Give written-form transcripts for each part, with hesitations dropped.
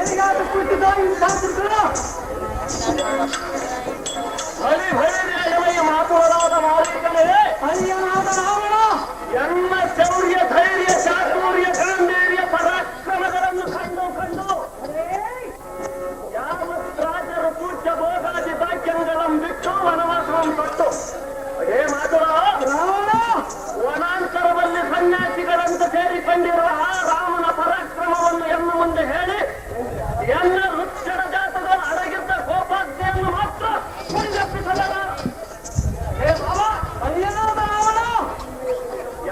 ತಿರುಗಾಟ ಕುಟ್ಟಿದ ಮಾತುಗಳಾದ ಮಾಲೀಕನೇ ಅಯ್ಯನಾದ ರಾವಣ ಎಲ್ಲ ಶೌರ್ಯ ಧೈರ್ಯ ಚಾತುರ್ಯ ಗಾಂಭೀರ್ಯ ಪರಾಕ್ರಮಗಳನ್ನು ಕಂಡು ಯಾವತ್ ರಾಜರು ಪೂಜ್ಯ ಭೋಗಾದಿ ಭಾಗ್ಯಗಳನ್ನು ಬಿಟ್ಟು ವನವಾಸವನ್ನು ಕೊಟ್ಟು ಹೇ ಮಾತುರ ರಾವಣ ವನಾಂತರದಲ್ಲಿ ಸನ್ಯಾಸಿಗಳಂತ ಸೇರಿಕೊಂಡಿರುವ ಆ ರಾಮನ ಪರಾಕ್ರಮವನ್ನು ಎನ್ನು ಮುಂದೆ ಹೇಳಿ ಎಲ್ಲ ವೃಕ್ಷರ ಜಾತಗಳು ಅಡಗಿದ್ದ ಕೋಪಾಗ್ನೆಯನ್ನು ಮಾತ್ರ ಪರಿಗಣಿಸಲಾರ. ಹೇ ಬಾಬಾ ಅಯ್ಯನಾದ ರಾವಣ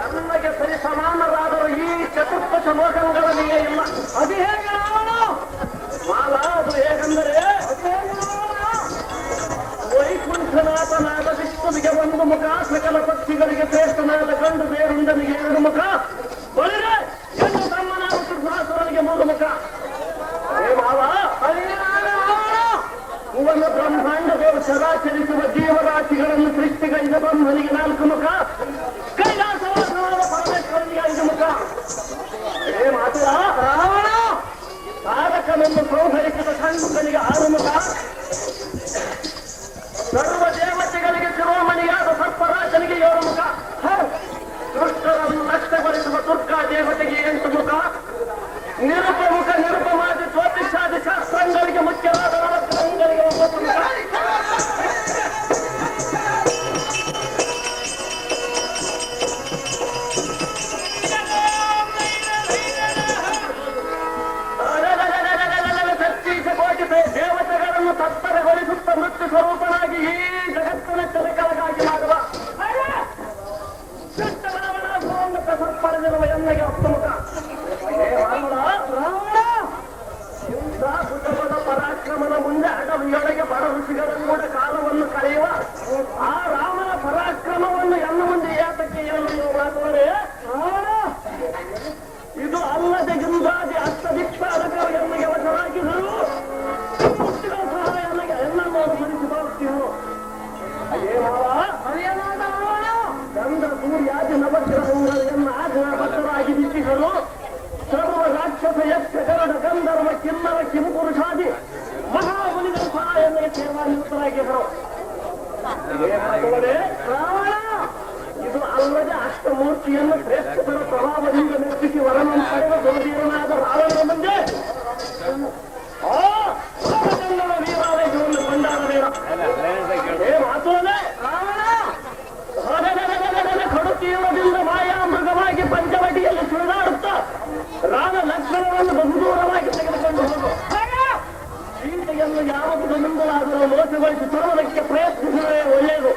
ಎಲ್ಲಗೆ ಸರಿ ಸಮಾನರಾದರೂ ಈ ಚತುರ್ಥ ಲೋಕಗಳಲ್ಲಿ ಇಲ್ಲ. ಅದು ಹೇಗೆ ರಾವಣ ಮಾಲ? ಅದು ಹೇಗೆಂದರೆ ವೈಕುಂಠನಾಥನಾದ ವಿಷ್ಣುವಿಗೆ ಒಂದು ಮುಖ, ಸಕಲ ಪಕ್ಷಿಗಳಿಗೆ ಶ್ರೇಷ್ಠನಾದ ಗಂಡು ಬೇರುಂಡನಿಗೆ ಎರಡು ಮುಖ, ಬಳಿರೆ ಎಂದು ತಮ್ಮನಾದ ತ್ರಿಪುರಾಸುರನಿಗೆ ಮೂರು ಮುಖ. ಹೇ ಮಾವ ಭುವನ ಬ್ರಹ್ಮಾಂಡದೇವರು ಸದಾಚರಿಸುವ ಜೀವರಾಶಿಗಳನ್ನು ಸೃಷ್ಟಿಗೈದ ಬ್ರಹ್ಮನಿಗೆ ನಾಲ್ಕು ಮುಖ, ಕೈಲಾಸವಾಸನಾದ ಪರಮೇಶ್ವರನಿಗೆ ಐದು ಮುಖ. ಹೇ ಮಾತು ರಾವಣ ಸಾಧಕನನ್ನು ಸಂಹರಿಸಿದ ಷಣ್ಮುಖನಿಗೆ ಆರು ಮುಖ, ಸರ್ವ ದೇವತೆಗಳಿಗೆ ಶಿರೋಮಣಿಯಾದ ಸರ್ಪರಾಜನಿಗೆ ಏಳು ಮುಖ, ದುಷ್ಟರನ್ನು ನಷ್ಟಗೊಳಿಸುವ ದುರ್ಗಾ ದೇವತೆಗೆ 8 ಮುಖ, ನಿರುಪಮುಖ ನಿರುಪಮಾದಿ ಜ್ಯೋತಿಷಾದಿ ಶಾಸ್ತ್ರಗಳಿಗೆ ಮುಖ್ಯವಾದ ನವಗ್ರಹಗಳಿಗೆ 9 ಮುಖ. ದೇವತೆಗಳನ್ನು ತತ್ತರಗೊಳಿಸುತ್ತ ಮೃತ್ಯು ಸ್ವರೂಪನಾಗಿ ಈ ಜಗತ್ತಿನ ತಲೆಕೆಳಗಾಗಿ ಮಾಡುವ ಪಡೆದಿರುವ ಎನ್ನಗೆ 10 ಮುಖ. ಇಂಥ ಭುಜಬಲ ಪರಾಕ್ರಮದ ಮುಂದೆ ಅಡವಿಯೊಳಗೆ ಬಡ ಋಷಿಗಳನ್ನು ಕೂಡ ಕಾಲವನ್ನು ಕಳೆಯುವ ಆ ರಾಮನ ಪರಾಕ್ರಮವನ್ನು ಎನ್ನ ಮುಂದೆ ಏತಕ್ಕೆ ಏನು ಮಾತುವರೆ ಇದು ಅಲ್ಲದೆ ಗಿಂದಾದಿ ಅಷ್ಟದಿಕ್ಪಾದಕರು ಎನ್ನಗೆ ವಶರಾಗಿದ್ದರು ಚಂದ್ರ ಸೂರ್ಯಾದಿ ನವಗ್ರಹಗಳನ್ನು ಆಜ್ಞಾಬದ್ಧರಾಗಿ ಬಿಟ್ಟಿಗಳು ಸರ್ವ ರಾಕ್ಷಸ ಯಕ್ಷ ಗರುಡ ಗಂಧರ್ವ ಕಿನ್ನರ ಕಿಂಪುರುಷಾದಿ ಮಹಾಮುನಿಗಳ ಸಹಾಯನಿಗೆ ಸೇವಾನಿವೃತ್ತರಾಗಿದ್ದರು. ರಾವಣ ಇದು ಅಲ್ಲದೆ ಅಷ್ಟಮೂರ್ತಿಯನ್ನು ಶ್ರೇಷ್ಠತರ ಪ್ರಭಾವದಿಂದ ನಿರ್ಮಿಸಿ ವರವನ್ನು ಪಡೆದ ದುರ್ಧೀರನಾದ ರಾವಣನ ಮುಂದೆ ವೀರಾಲಯವನ್ನು ಕೊಂಡಾಡಬೇಡ. ಹೇ ಮಾತುವೇ ರಾವಣ ಕಡು ತೀವ್ರದಿಂದ ಮಾಯಾ ಮೃಗವಾಗಿ ಪಂಚವಟಿಯಲ್ಲಿ ಸುಳಿದಾಡುತ್ತಾ ರಾಮ ಲಕ್ಷ್ಮಣವನ್ನು ಬಹುದೂರವಾಗಿ ತೆಗೆದುಕೊಂಡು ಹೋಗು. ಸೀತೆಯನ್ನು ಯಾವುದು ಮುಂದಲಾದರೂ ಮೋಸಗೊಳಿಸಿ ತರುವುದಕ್ಕೆ ಪ್ರಯತ್ನಿಸುವುದೇ ಒಳ್ಳೆಯದು.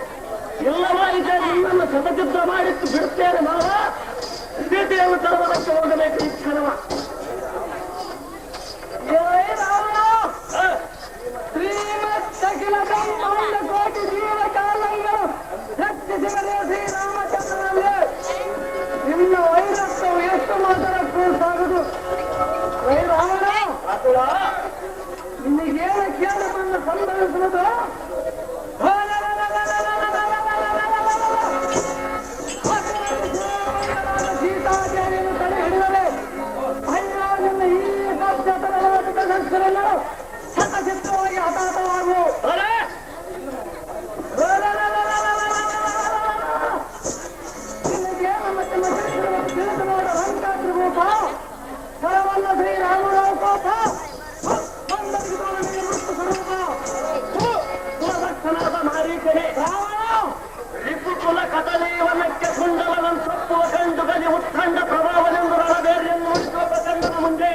ಇಲ್ಲವಾಯಿತೆ ನಿನ್ನನ್ನು ಶತಯುದ್ಧ ಮಾಡಿತ್ತು ಬಿಡುತ್ತೇನೆ ಮಾವ. ಸೀತೆಯನ್ನು ತರುವುದಕ್ಕೆ ಹೋಗಬೇಕು ಈ ಕ್ಷಣವ. ಶ್ರೀಮತ್ತಖಿಲ ಬ್ರಹ್ಮಾಂಡ ಕೋಟಿ ಜೀವಕಾಲಂಗಳು ರಕ್ಷಿಸಿದರೆ ಶ್ರೀರಾಮಚಂದ್ರನಲ್ಲಿ ನಿನ್ನ ವೈರತ್ವವು ಎಷ್ಟು ಮಾತ್ರಕ್ಕೂ ಸಾಗುದು. ರಾವಣ ನಿನಗೇನು ಕೇಳವನ್ನು ಸಂಭವಿಸುವುದು? ಸೀತಾದೇವಿಯನ್ನು ತಡೆ ಹಿಡಿದರೆ ಅಯ್ಯ ನಿನ್ನ ಈ ಸತ್ಯತರವಾದ ಸದಸ್ಯರನ್ನು ಶತಚಿತ್ರವಾಗಿ ಹತಾತವಾಗುವ. ತಿಳಿದು ನೋಡ ರಂಗಾದ್ರಿ ರೂಪ ಸ್ಥಳವಲ್ಲ ಶ್ರೀರಾಮರಾವ ಕೋಪ ಮೃತ್ಯು ಸ್ವರೂಪ ಮಾರೀಕನೇ ರಿಪುಕುಲ ಕದಲೀವನಕ್ಕೆ ಸುಂಡಲವನ್ನು ಸಪ್ಪುವ ಕಂಡು ಗಲಿ ಉತ್ಖಂಡ ಪ್ರಭಾವನೆಂದು ರಣಬೇರಿಯನ್ನು ಉಳಿಸುವ ಪ್ರಚಂಡನ ಮುಂದೆ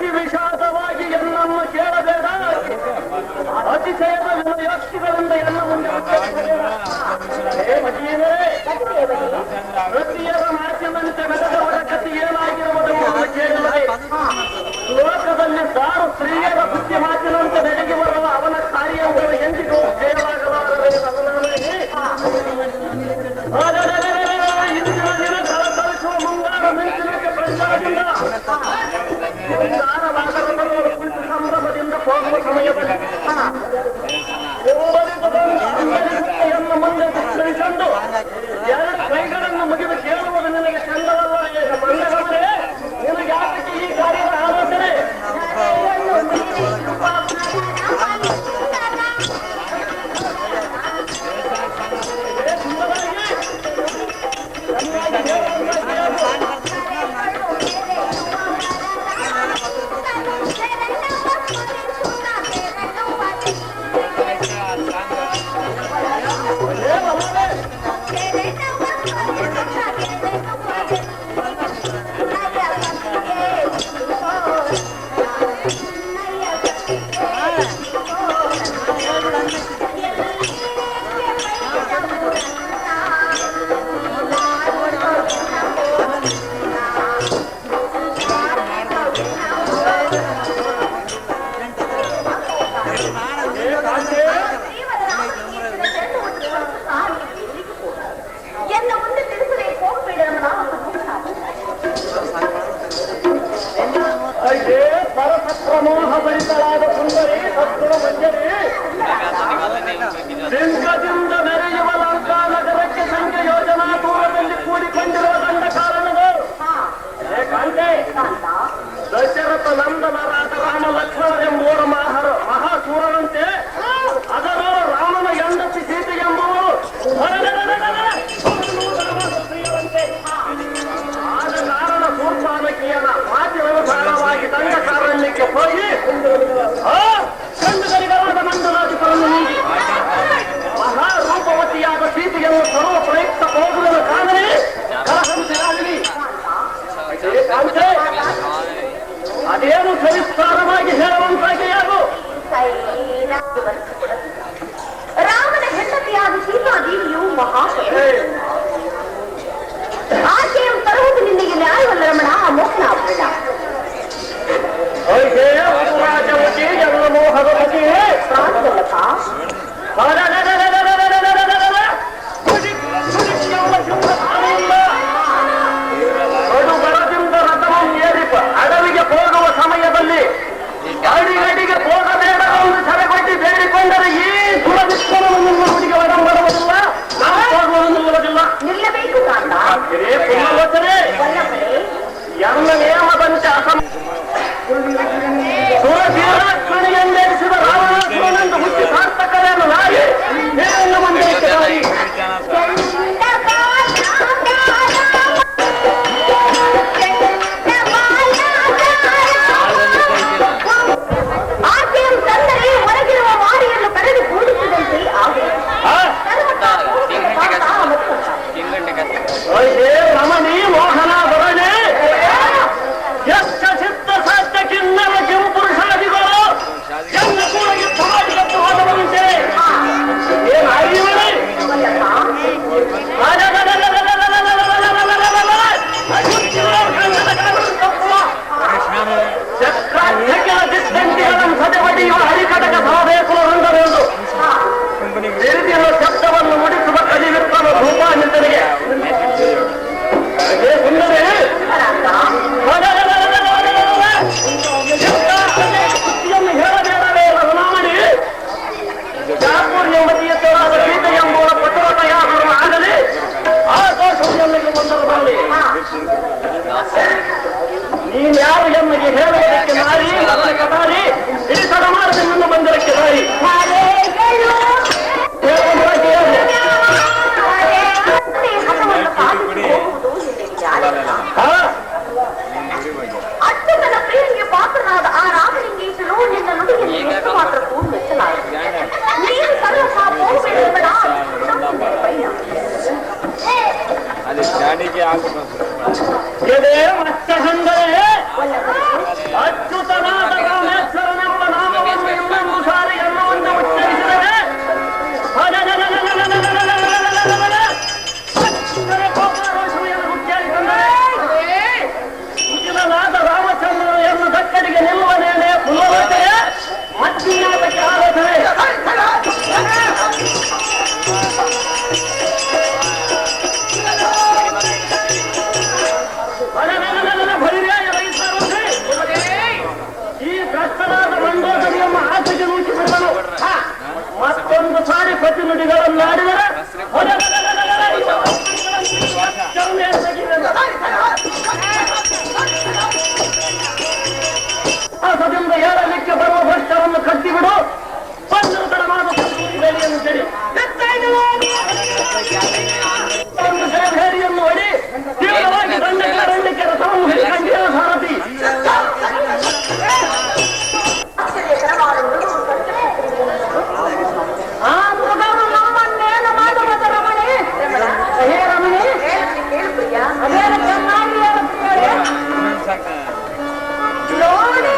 ಅತಿ ವಿಷಾದವಾಗಿ ಎನ್ನನ್ನು ಕೇಳಬೇಡ, ಅತಿಶಯದ ವಿನಯೋಕ್ತಿಗಳಿಂದ ಎನ್ನ ಮುಂದೆ ಉತ್ತರಿಸಬೇಡ. ವೃತ್ತಿಯರ ಮಾಧ್ಯಮಂತೆ ಬೆಳೆದವರ ಕಥೆ ಏನಾಗಿರುವುದನ್ನು ಕೇಳಿದರೆ ಲೋಕದಲ್ಲಿ 6 ಸ್ತ್ರೀಯರ ಬುದ್ಧಿ ಮಾತಿನಂತೆ ಬೆಳಗಿ ಬರುವ ಅವನ ಕಾರ್ಯಗಳು ಎಂದಿಗೂ ಕೇಳಲಾಗಲಾರದೆ ಇಂದಿನ ದಿನ ತಲತಲಿಸುವ ಮುಂಗಾರ ಮಿಂಚುವಿಕೆ ಪ್ರಚಾರದಿಂದ ಮುಂಗಾರವಾಗಲು ಕುಳಿತು ಸಂಭ್ರಮದಿಂದ ಹೋಗುವ ಸಮಯದಲ್ಲಿ ಎನ್ನು ಮುಂದೆ ತಿಳಿಸಂದು 2 ಕೈಗಳನ್ನು ಮುಗಿದು ಕೇಳುವುದು ನಿನಗೆ ಚಂದವಲ್ಲ. ಈಗ ಮಂದಗಮನೆ ನಿನಗೆ ಯಾತಕ್ಕೆ ಈ ಕಾರ್ಯದ ಆಲೋಚನೆ? ಪರಸಪ್ರಮೋಹ ಭರಿತಳಾದ ಸುಂದರಿ ಸತ್ವರ ಮಂಜರಿ ಬಿಂಕದಿಂದ ಮೆರೆಯುವ ಲಂಕಾ ನಗರಕ್ಕೆ ಸಂಖ್ಯೆ ಯೋಜನಾ ದೂರದಲ್ಲಿ ಕೂಡಿಕೊಂಡಿರುವ ದಂಡ ಕಾರಣಗಳು ಕಾಂತೆ ದಶರಥ ನಂದನರಾದ ರಾಮ ಲಕ್ಷ್ಮಣರೆಂಬುವರ ಮಹಾಸೂರನಂತೆ ಅದರ ರಾಮನ ಹೆಂಡತಿ ಸೀತೆ ಎಂಬುವರು ಆದ ಕಾರಣ ಸೂರ್ಪಾನಕಿಯನ ಮಾತಿನನುಸಾರವಾಗಿ ದಂಡ ಕಾರಣ್ಯಕ್ಕೆ ಹೋಗಿ ಗಂಡುಗರಿಗಾದ ಮಂಡಲಾಧಿಪರನ್ನು ನೀಡಿ ಮಹಾರೂಪವತಿಯಾದ ಸೀತೆಯನ್ನು ಸರ್ವ ಪ್ರಯುಕ್ತ ಹೋಗುವುದರ ಕಾರಣವೇ ಕಲಹಂಸೆಯಾಗಲಿ. ಅದೇನು ಸವಿಸ್ತಾರವಾಗಿ ಹೇಳುವಂತಾಗಿಯಾಗು. ರಾಮನ ಹೆಂಡತಿಯಾದ ಸೀತಾದೇವಿಯು ಆಕೆಯು ತರುವುದು ನಿನಗೆ ನ್ಯಾಯವಲ್ಲ ರಮಣ, ಮೋಹನಾಭರಣ. ರಾಜವತಿ ಎಲ್ಲ ಮೋಹದವತಿ ಪ್ರಾಣವಲ್ಲಪ್ಪ. ಬರದಿಂದ ರಥವನ್ನು ಏರಿಪ ಅಡವಿಗೆ ಹೋಗುವ ಸಮಯದಲ್ಲಿ ಅಡಿಗಡಿಗೆ ಹೋಗಬೇಡವನ್ನು ಸೆರೆಗೊಟ್ಟಿ ಬೇಡಿಕೊಂಡರೆ ಈ ಸುರವಿಶ್ವರವನ್ನು ಹುಡುಗಿ ಒಡಂಬಡುವುದಿಲ್ಲ, ನಾವು ಹೋಗುವುದು ನಿಲ್ಲುವುದಿಲ್ಲ. ನಿಲ್ಲಬೇಕು ಕಾಂತ. ಪುನರ್ವಚನೆ ಎಲ್ಲ ನಿಯಮದಂತೆ ಸುರಧೀರಾತ್ಮಣಿಯನ್ನೇರಿಸಿದ ರಾವಣಾಸುರನೆಂದು ಹುಟ್ಟಿ ಸಾರ್ಥಕವೇನು ನಾಯಿ ಹೇಳನ್ನು ಮುಂದೆ ಇಟ್ಟಿದ್ದಾರೆ. ಆಕೆಯು ತಂದರೆ ಹೊರಗಿರುವ ಮಾರಿಯನ್ನು ಕರೆದು ಕೂಡಿಸಿದಂತೆ ರಮಣಿ ಮೋಹನ ಬರನೆ ಎಷ್ಟ ಸಿದ್ಧ ಸಾಧ್ಯ ಕಿನ್ನವ ಕಿಂ ಪುರುಷಾದಿಗಳು ನುಡಿಗಳನ್ನಾಡಿದರೆ ಅಸದಿಂದ ಏಳಲಿಕ್ಕೆ ಬರುವ ಭ್ರಷ್ಟವನ್ನು ಕಟ್ಟಿಬಿಡು ಪಂಚತರ ಮಾತನ್ನು ಸರಿ ಹೇರಿಯನ್ನು ಹೊಡಿ ತೀವ್ರವಾಗಿ ದಂಡಕ್ಕೆ ರಥವನ್ನು ಕಂಡಿಯ ಸಾರಥಿ ಆ ಮೃಗವು ನಮ್ಮನ್ನೇನು ಮಾಡುವುದು ರಮಣಿ? ಹೇ ರಮಣಿ, ಅದೇನು ಚೆನ್ನಾಗಿ ಹೇಳುತ್ತೀಯೇ? ನೋಡಿ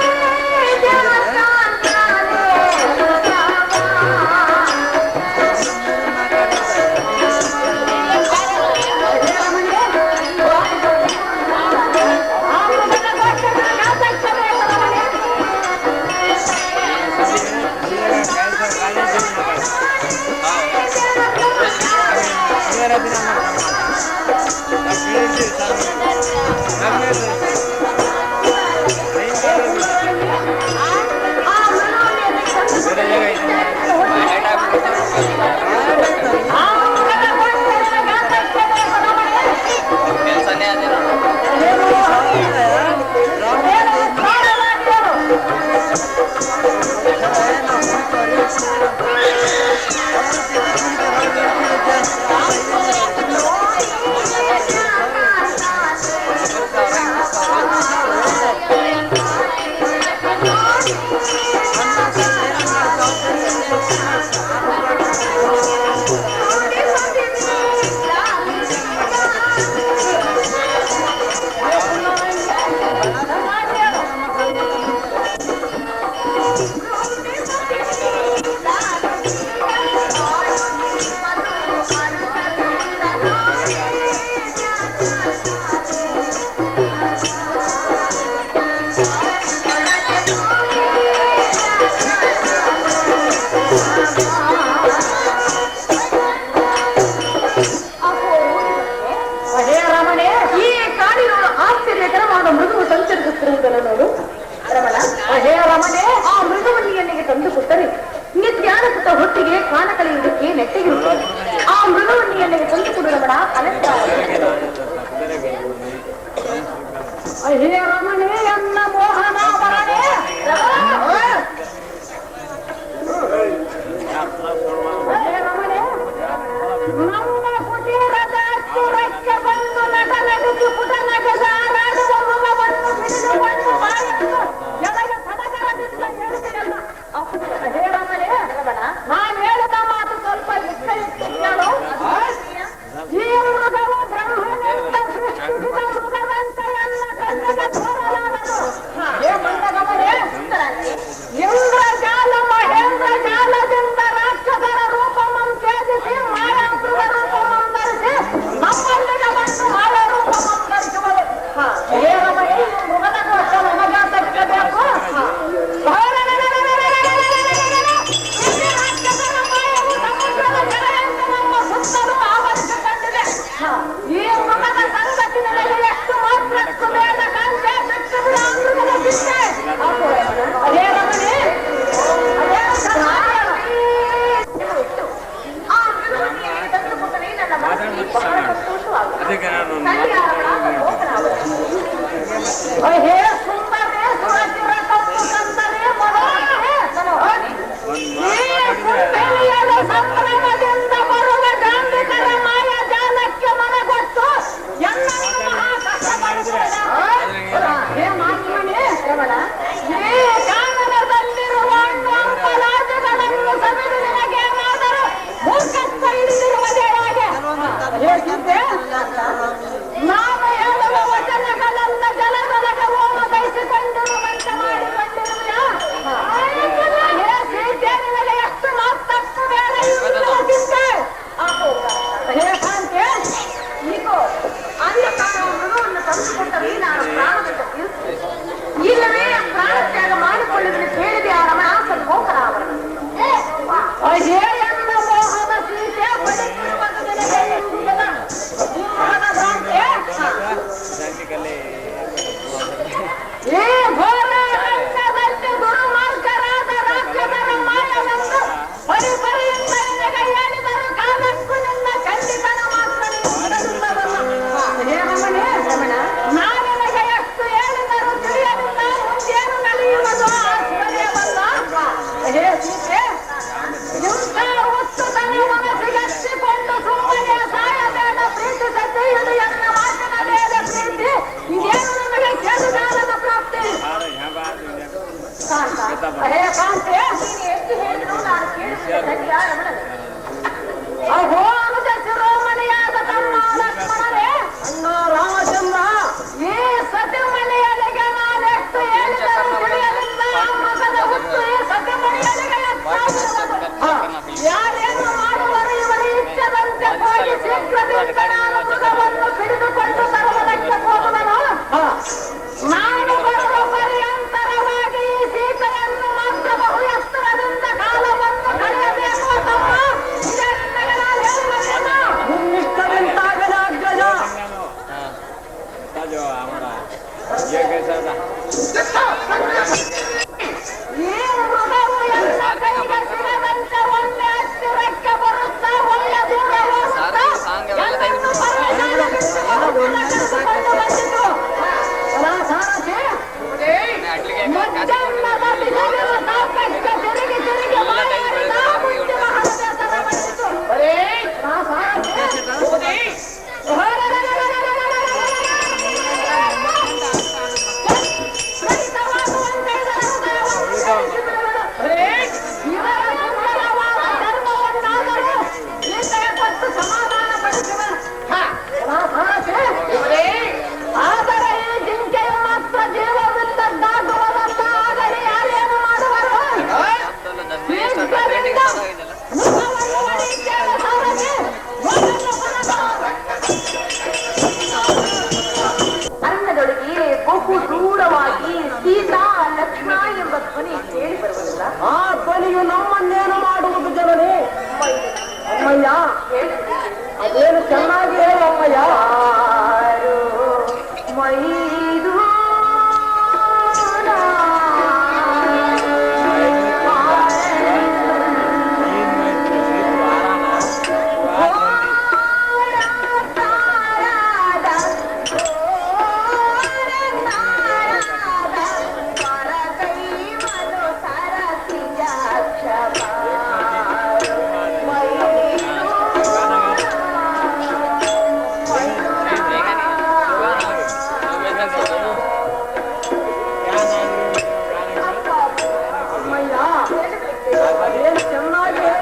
ಹೊತ್ತಿಗೆ ಕಾಲ ಕಳೆಯುವುದಕ್ಕೆ ನೆಟ್ಟಗಿರುತ್ತದೆ. ಆ ಮೃಗವನ್ನು ಎಲ್ಲಿಗೆ ತಂದು ಕೊಡುವಡ ಅಹೇ ರಮಣೆ ಎನ್ನ ಮೋಹನ ಮರಣೆ ರಮಣೆ ನಮ್ಮ ಕುಟೀರದ ಸುರಕ್ಕೆ ಬಂದು ನಟನಟಿಸಿ ಪುಟ ನಗದ ಆರಾಡುವ ಮೃಗವನ್ನು ಬಿಡಿದುಕೊಂಡು ಮಾಡಿದ್ದು ಎಲೆಗೆ ಸಡಗರದಿಂದ ಹೇಳುತ್ತಿರಲ್ಲ. ಅಹೇ ರಮಣೆ ನಾನು ಹೇಳಿದ ಮಾತು ಸ್ವಲ್ಪ ವಿಸ್ತರಿಸಿ ಕೇಳು. ಈ ಮೃಗವು ಬ್ರಹ್ಮನಿಂದ ಸೃಷ್ಟಿಸಿದ ಮೃಗದಂತೆ ಎಲ್ಲ ಕಣ್ಣಿಗೆ ತೋರಲಾರದು. ಇಂದ್ರಜಾಲ ಮಹೇಂದ್ರ ಜಾಲದಿಂದ ರಾಕ್ಷಸರ ರೂಪಮಂ ತ್ಯಜಿಸಿ ಮಾಯಾ ಮೃಗ ರೂಪಮಂ ಧರಿಸಿ ನಮ್ಮಲ್ಲಿಗೆ ಬಂದು ಮಾಯಾ ರೂಪಮಂ ಧರಿಸುವುದು. ಮೃಗದ ಕೋಶ ನಮಗಾತಕ್ಕೆ ಬೇಕು. ಕಾಂತೆ ನೀನು ಎಷ್ಟು ಹೇಳಿದ್ರು ನಾನು ಕೇಳಿಸುತ್ತೇನೆ ರಮಣನೆ. ಅಹೋ ಅನುಜ ಶಿರೋಮಣಿಯಾದ ತಮ್ಮ ಲಕ್ಷ್ಮಣರೇ, ಅಣ್ಣ ರಾಮಚಂದ್ರ, ಈ ಸತಿಮಣಿಯಲಿಗೆ ನಾನೆಷ್ಟು ಹೇಳಿದರೂ ತಿಳಿಯಲಿಲ್ಲ. ಮಗದ ಹುಟ್ಟು ಈ ಸತಿಮಣಿಯಲಿಗೆ ಯಾರೇನು ಮಾಡುವರು ಇವರ ಇಚ್ಛದಂತೆ ಹೋಗಿ ಶೀಘ್ರದಿಂದ ನಾನು ಮೃಗವನ್ನು ಹಿಡಿದುಕೊಂಡು ತರುವುದಕ್ಕೆ ಹೋಗುವನು. ನಾನು ಬರುವ ಪರ್ಯಂತರವಾಗಿ ಈ ಸೀತೆಯನ್ನು ಮಾತ್ರ ಬಹು ಎತ್ತರದಿಂದ ಕಾಲವನ್ನು ಕಳೆಯಬೇಕು ತಮ್ಮ. ನಿನ್ನಿಷ್ಟವೆಂತಾಗಲಿ ಅಗ್ರಜ. ಈ ಮೃಗವು ಎಲ್ಲ ಕೈಗೆ ಸಿಗದಂತೆ ಒಳ್ಳೆ ಹತ್ತಿರಕ್ಕೆ ಬರುತ್ತಾ ಒಳ್ಳೆ ದೂರ ಹೋಗುತ್ತಾ ಎಲ್ಲರನ್ನೂ ಪರವಾಗಿಕೊಂಡು ಬಂದಿತು. ಸಾರಥಿ, ಮಜ್ಜನ್ನದ ಬಿಸಿಲಿನ ತಾಪಕ್ಕೆ ತಿರುಗಿ ತಿರುಗಿ ಬಾಯಾಡಿದ ಮುಂಚಿನ ಹಣಬೇಸರ ಬಂದಿತು. ಇವರ ಸುಂದರವಾದ ಧರ್ಮವನ್ನಾದರೂ ಗೀತೆಯ ಕೊಟ್ಟು ಸಮಾಧಾನ ಪಡಿಸುವನು. ಆದರೆ ಈ ಜಿಂಕೆಯು ಮಾತ್ರ ಜೀವವಿಲ್ಲದ್ದಾಗುವುದಲ್ಲ. ಆದರೆ ಯಾರೇನು ಮಾಡುವರು? ಮುಖವನ್ನು ಒಡೆಯುತ್ತೇವೆ ಸಾರಥಿ. ಅರಣ್ಯದೊಳಗೆ ಬಹು ದೂರವಾಗಿ ಸೀತಾ ಲಕ್ಷ್ಮಣ ಎಂಬ ಧ್ವನಿ ಕೇಳಿ ಬರುವುದಿಲ್ಲ. ಆ ಧ್ವನಿಯು ನಮ್ಮನ್ನೇನು ಮಾಡುವುದು ಜನನೇ? ಅಮ್ಮಯ್ಯ, ಅದೇನು ಚೆನ್ನಾಗಿ ಹೇಳು ಅಮ್ಮಯ್ಯ. ಮೈದು ಅದೇನು ಚೆನ್ನಾಗಿ ಹೇಳು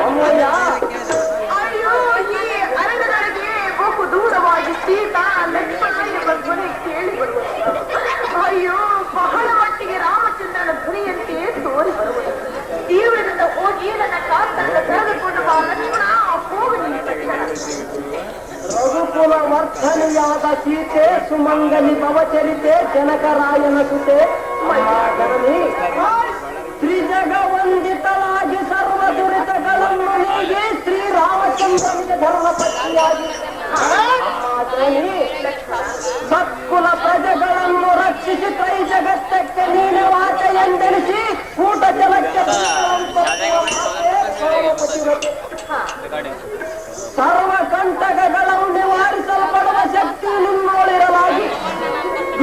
ಅಮ್ಮಯ್ಯ. ಅಯ್ಯೋ, ಈ ಅರಣ್ಯದೊಳಗೆ ಬಹು ದೂರವಾಗಿ ಸೀತಾ ಲಕ್ಷ್ಮಣ ಎಂಬ ಧ್ವನಿ ಕೇಳಿ ಬರುವುದು. ಅಯ್ಯೋ, ಬಹಳ ಮಟ್ಟಿಗೆ ರಾಮಚಂದ್ರನ ಧ್ವನಿಯಂತೆ ತೋರಿ ಬರುವುದು. ತೀವ್ರದಿಂದ ಹೋಗಿ ನನ್ನ ಕಾತನ್ನು ತೆಗೆದುಕೊಂಡು ಬಾ ಲಕ್ಷ್ಮಣ, ಹೋಗಿ ನಿನ್ನ ತಕ್ಷಣ. ರಘುಕುಲ ವರ್ಧನಿಯಾದ ಸೀತೆ ಸುಮಂಗಲಿ ಭವಚರಿತೆ ಜನಕರಾಯನ ಸುತೆ ಜನನಿ ತ್ರಿಜಗ ವಂದಿತರಾಗಿ ಸರ್ವ ದುರಿತಗಳನ್ನು ನೀಗಿ ಶ್ರೀರಾಮಚಂದ್ರನಿಗೆ ಧರ್ಮಪತ್ನಿಯಾಗಿ ಸತ್ಕುಲ ಪ್ರಜೆಗಳನ್ನು ರಕ್ಷಿಸಿ ತ್ರೈ ಜಗತ್ತಕ್ಕೆ ನೀನೆ ವಾಚ ಎಂದೆನಿಸಿ ಕೂಟ ಜಲಕ್ಕೆ ಸರ್ವ ಕಂಟಕಗಳನ್ನು ನಿವಾರಿಸಲ್ಪಡುವ ಶಕ್ತಿ ನಿನ್ನೋಳಿರಲಾಗಿ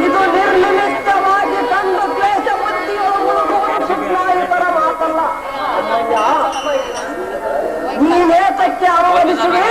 ಇದು ನಿರ್ನಿಮಿತ್ತವಾಗಿ ಕಂಡು ಕ್ಲೇಶ ಬುದ್ಧಿಯೊಳು ಮುಳುಗುವುದು ಸುಜ್ಞಾಯುತರ ಮಾತಲ್ಲ. ನೀನೇತಕ್ಕೆ ಅವಲಂಬಿಸುವೆ?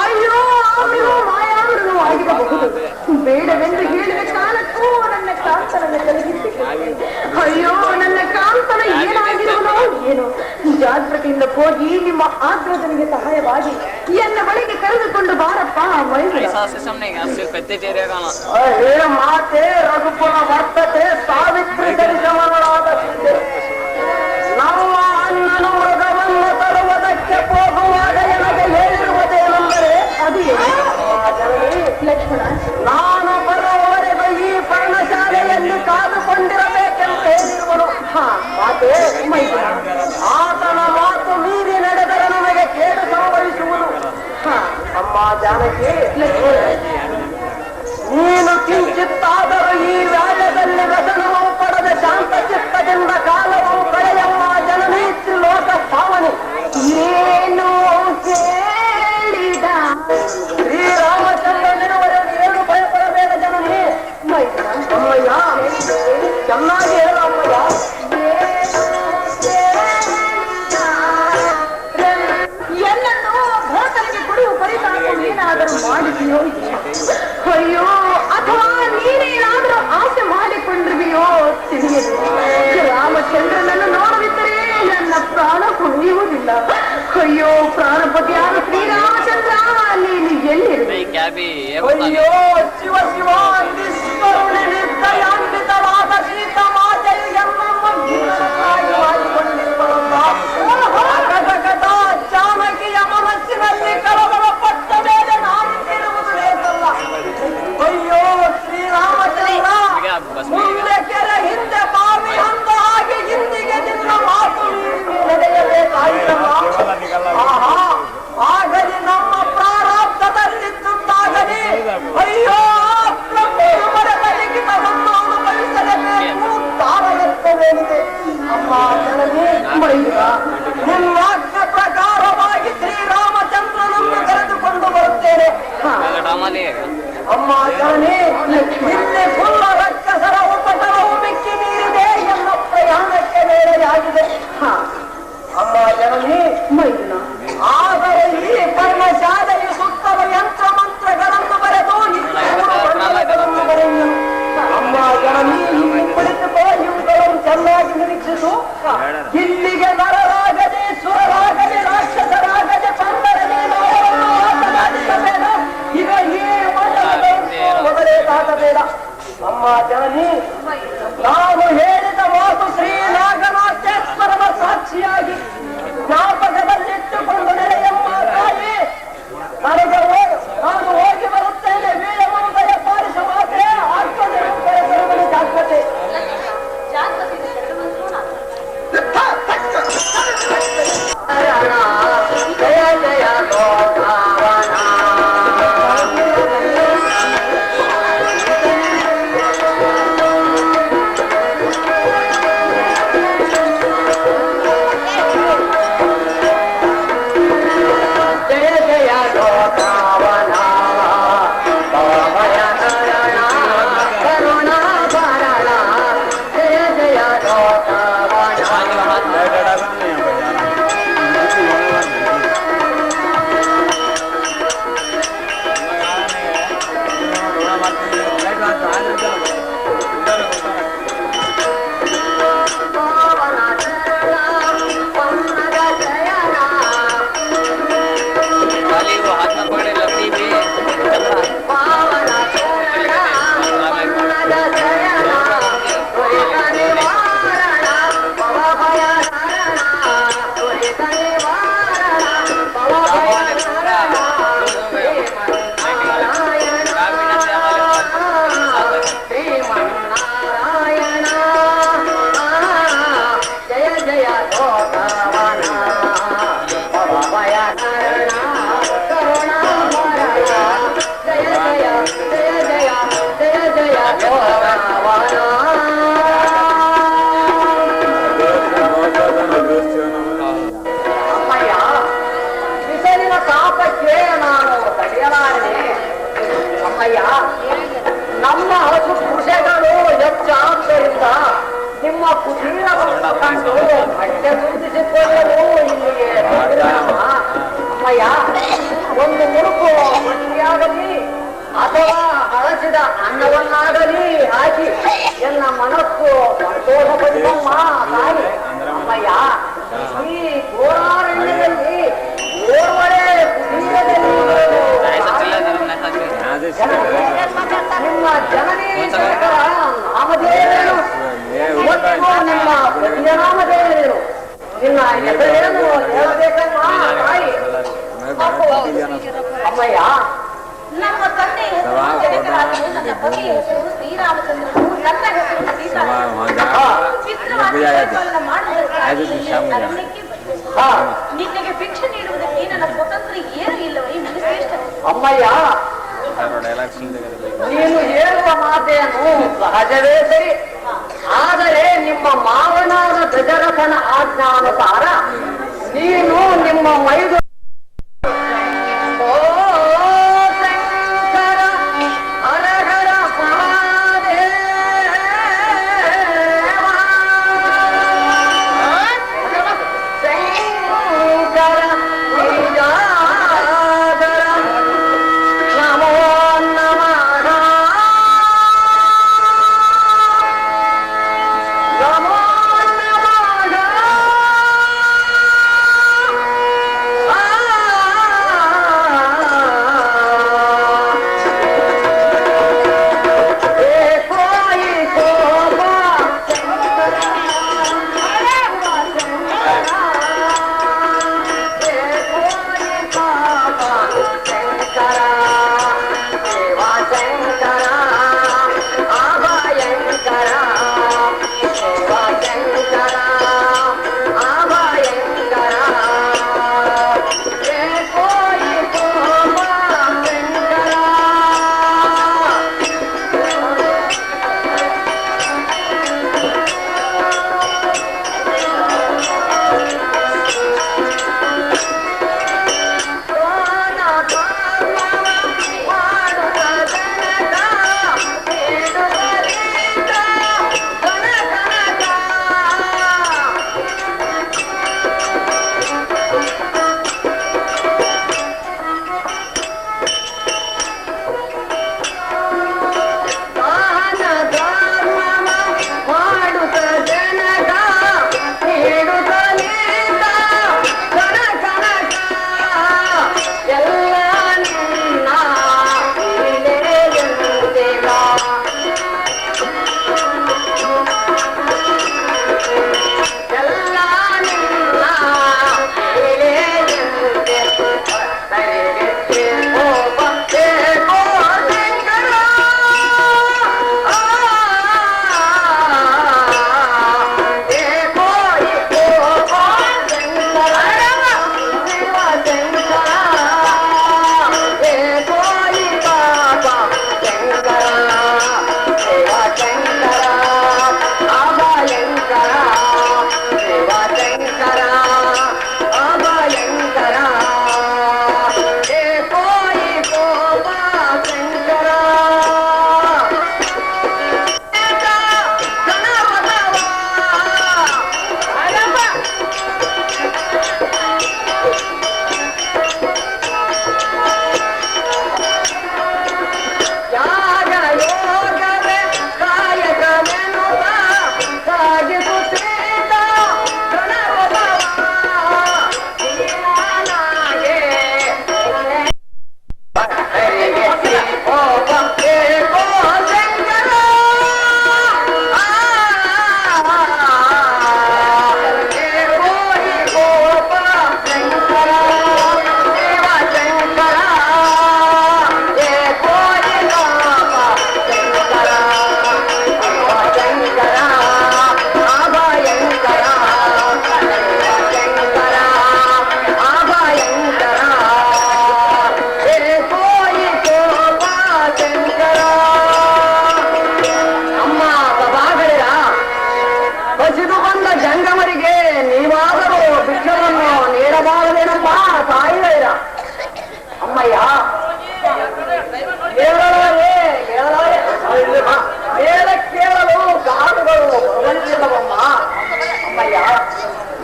ಅಯ್ಯೋ ಅವಳು ಮಾಯಾವರನು ಆಗಿರಬಹುದು. ಬೇಡವೆಂದು ಹೇಳಿದ ಕಾಲಕ್ಕೂ ನನ್ನ ಕಾಂತನನ್ನು ಕಲಗಿಸಿ, ಅಯ್ಯೋ ನನ್ನ ಕಾಂತನ ಏನಾಗಿರುವುದೋ ಏನೋ. ಜಾಗ್ರತೆಯಿಂದ ಹೋಗಿ ನಿಮ್ಮ ಆಗ್ರಹನಿಗೆ ಸಹಾಯವಾಗಿ ಎನ್ನ ಬಳಿಗೆ ಕರೆದುಕೊಂಡು ಬಾರಪ್ಪ ಮೈಸೂರು. ಮಾತೆ ರಘುಪುರ ವರ್ತತೆ ಸಾವಿತ್ರಿ ದರ್ಶನಗಳಾದ ನಮ್ಮ ಅಣ್ಣನು ಮೃಗವನ್ನು ತರುವುದಕ್ಕೆ ಹೋಗುವಾಗ ನನಗೆ ಹೇಳಿರುವುದೇನೆಂದರೆ ಅದು ಲಕ್ಷ್ಮಣ, ನಾನು ಬರುವವರೆಗೂ ಈ ಪರ್ಣಶಾಲೆಯಲ್ಲಿ ಕಾದುಕೊಂಡಿರಬೇಕೆಂತ ಹೇಳಿರುವನು. ಮಾತೆ ಆತನ ಮಾತು ಮೀರಿ ನಡೆದರೆ ನಮಗೆ ಕೇಡು ಸಂಭವಿಸುವುದು. ಅಮ್ಮ ಜಾನಕಿ, ನೀನು ಕಿಂಚಿತ್ತಾದರೂ ಈ ವ್ಯಾಯದಲ್ಲಿ ವ್ಯಸನವು ಪಡೆದ ಶಾಂತ ಚಿತ್ತದಿಂದ ಕಾಲವು ಕಳೆಯಮ್ಮ ಜನನಿ ಲೋಕ ಪಾವನಿ. ಏನು ಕೇಳಿದ ಶ್ರೀರಾಮಚಂದ್ರನಿರುವರೆಗೂ ಏನು ಭಯಪಡಬೇಡ ಜನನಿ. ಅಮ್ಮಯ್ಯ, ಚೆನ್ನಾಗಿ ಹೇಳು ಅಮ್ಮಯ್ಯ. ಎಲ್ಲನ್ನು ಭೋತನಿಗೆ ಕೊಡುವ ಪರಿತಾಪ ಏನಾದರೂ ಮಾಡಿದೆಯೋ, ಅಯ್ಯೋ ಅಥವಾ ನೀನೇನಾದರೂ ಆಸೆ ಮಾಡಿಕೊಂಡಿರುವೆಯೋ ತಿಳಿಯದು. ರಾಮಚಂದ್ರನನ್ನು ನೋಡದಿದ್ದರೆ ನನ್ನ ಪ್ರಾಣ ಉಳಿಯುವುದಿಲ್ಲ. ಅಯ್ಯೋ ಪ್ರಾಣಪತಿಯಾದ ಶ್ರೀರಾಮಚಂದ್ರ, ನೀನು ಎಲ್ಲಿರುವೆ? ಅಯ್ಯೋ ಶಿವ ಶಿವ ನಿಶ್ವರುಣಿತಾಂಬಿತವಾದ ಸೀತಾ ಮಾತೆಯು ಎನ್ನಮ್ಮ ಜಾನಕಿಯ ಮನಸ್ಸಿನಲ್ಲಿ ಕಳವಳ ಪಟ್ಟ ಮೇಲೆ ನಾನಿರುವುದು ಬೇಕಲ್ಲ. ಅಯ್ಯೋ ಶ್ರೀರಾಮಚಂದ್ರ, ಮುಂದೆ ಕೆರೆ ಹಿಂದೆ ಬಾವಿ ಅಂದ ಹಾಗೆ ಹಿಂದಿಗೆ ನಿನ್ನ ಮಾತು ನಡೆಯಬೇಕಾಯಿತಲ್ಲ. ಆಗಲಿ ನಮ್ಮ ಪ್ರಾರಬ್ಧದಲ್ಲಿದ್ದುತ್ತಾಗಲಿ ಅಯ್ಯೋ ಬಲಿಗಿತವನ್ನು ಅನುಭವಿಸಲೇಬೇಕು. ತಾರಗತ್ವವೇನಿದೆ ಅಮ್ಮ ಜನನಿ. ನಿಮ್ಮ ಆಜ್ಞೆ ಪ್ರಕಾರವಾಗಿ ಶ್ರೀರಾಮಚಂದ್ರನನ್ನು ಕರೆದುಕೊಂಡು ಬರುತ್ತೇನೆ. ಅಮ್ಮ ಜನನಿ, ಇಲ್ಲಿ ಫುಲ್ಲ ರಕ್ಕಸರ ಉಪಟಳವು ಮಿಕ್ಕಿ ಮೀರಿದೆ. ಎಲ್ಲ ಪ್ರಯಾಣಕ್ಕೆ ವೇಳೆಯಾಗಿದೆ. ಅಮ್ಮ ಜನನಿ, ಆದರೆ ಈ ಪರ್ಣಶಾಲೆಯು ಸುತ್ತಲ ಯಂತ್ರ ಮಂತ್ರಗಳನ್ನು ಬರೆದು ಗಳನ್ನು ಬರೆಯುವುದು. ಅಮ್ಮ ಜನನಿ, ಇಲ್ಲಿ ಕುಳಿತುಕೋ, ಇವುಗಳನ್ನು ಚೆನ್ನಾಗಿ ನಿರೀಕ್ಷಿಸು. ಇಲ್ಲಿಗೆ ನರರಾಗದೆ ಸುರರಾಗದೆ ರಾಕ್ಷಸರಾಗದೆ ಬಂದರೆ ಅವರನ್ನು ಮಾತನಾಡಿಸಬೇಡ. ಈಗ ಈ ಮೊದಲೇದಾಗಬೇಡ. ಅಮ್ಮ ಜನನಿ, ನಾನು ಹೇಳಿದ ಮಾತು ಶ್ರೀನಾಗನಾಥೇಶ್ವರನ ಸಾಕ್ಷಿಯಾಗಿ ಜ್ಞಾಪಕದಲ್ಲಿಟ್ಟುಕೊಂಡು ನಡೆಯಮ್ಮ ತಾಯಿ. ನನಗೆ ನಾನು ಹೋಗಿ ಬರುತ್ತೇನೆ. ವೀರಮಂದಯ ಪಾರಿಸ ಮಾತ್ರ ಆಗ್ತದೆ ಜಾಗ್ರತೆ. ಜಯ ಜಯ ನಿಮ್ಮ ಕುಟೀರವನ್ನು ಕಂಡು ಹೊಟ್ಟೆ ತುಂಬಿಸಿಕೊಳ್ಳಲು ಇಲ್ಲಿಗೆ ಅಮ್ಮಯ್ಯ ತಂದ ಅನ್ನವನ್ನಾಗಲಿ ಹಾಕಿ ಎನ್ನ ಮನಸ್ಸು ಸಂತೋಷಪಡಿಸಮ್ಮ ತಾಯಿ. ಅಮ್ಮಯ್ಯ, ಈ ಘೋರಾರಣ್ಯದಲ್ಲಿ ಓರ್ವಳೆ ಕುಟೀರದಲ್ಲಿ ನಿಮ್ಮ ಜನನಿ ಶಂಕರ ನಾಮಧೇಯರೇನು? ನಿಮ್ಮ ಪತಿಯ ನಾಮಧೇಯರೇನು? ನಿನ್ನ ಹೆಸರೇನು ಹೇಳಬೇಕಮ್ಮ ತಾಯಿ. ಅಮ್ಮಯ್ಯ, ನಮ್ಮ ತಂದೆ ಹೆಸರು ನನ್ನ ಪತಿಯ ಹೆಸರು ಶ್ರೀರಾಮಚಂದ್ರನು, ನನ್ನ ಹೆಸರು ಸೀತಾ. ನಿನಗೆ ಭಿಕ್ಷೆ ನೀಡುವುದಕ್ಕೆ ನನ್ನ ಸ್ವತಂತ್ರ ಏನು ಇಲ್ಲವೇ ನನ್ನ ಶ್ರೇಷ್ಠ. ಅಮ್ಮಯ್ಯ, ನೀನು ಹೇಳುವ ಮಾತೇನು ಸಹಜವೇ ಸರಿ. ಆದರೆ ನಿಮ್ಮ ಮಾವನಾದ ಗಜರಥನ ಆಜ್ಞಾನುಸಾರ ನೀನು ನಿಮ್ಮ ಮೈದು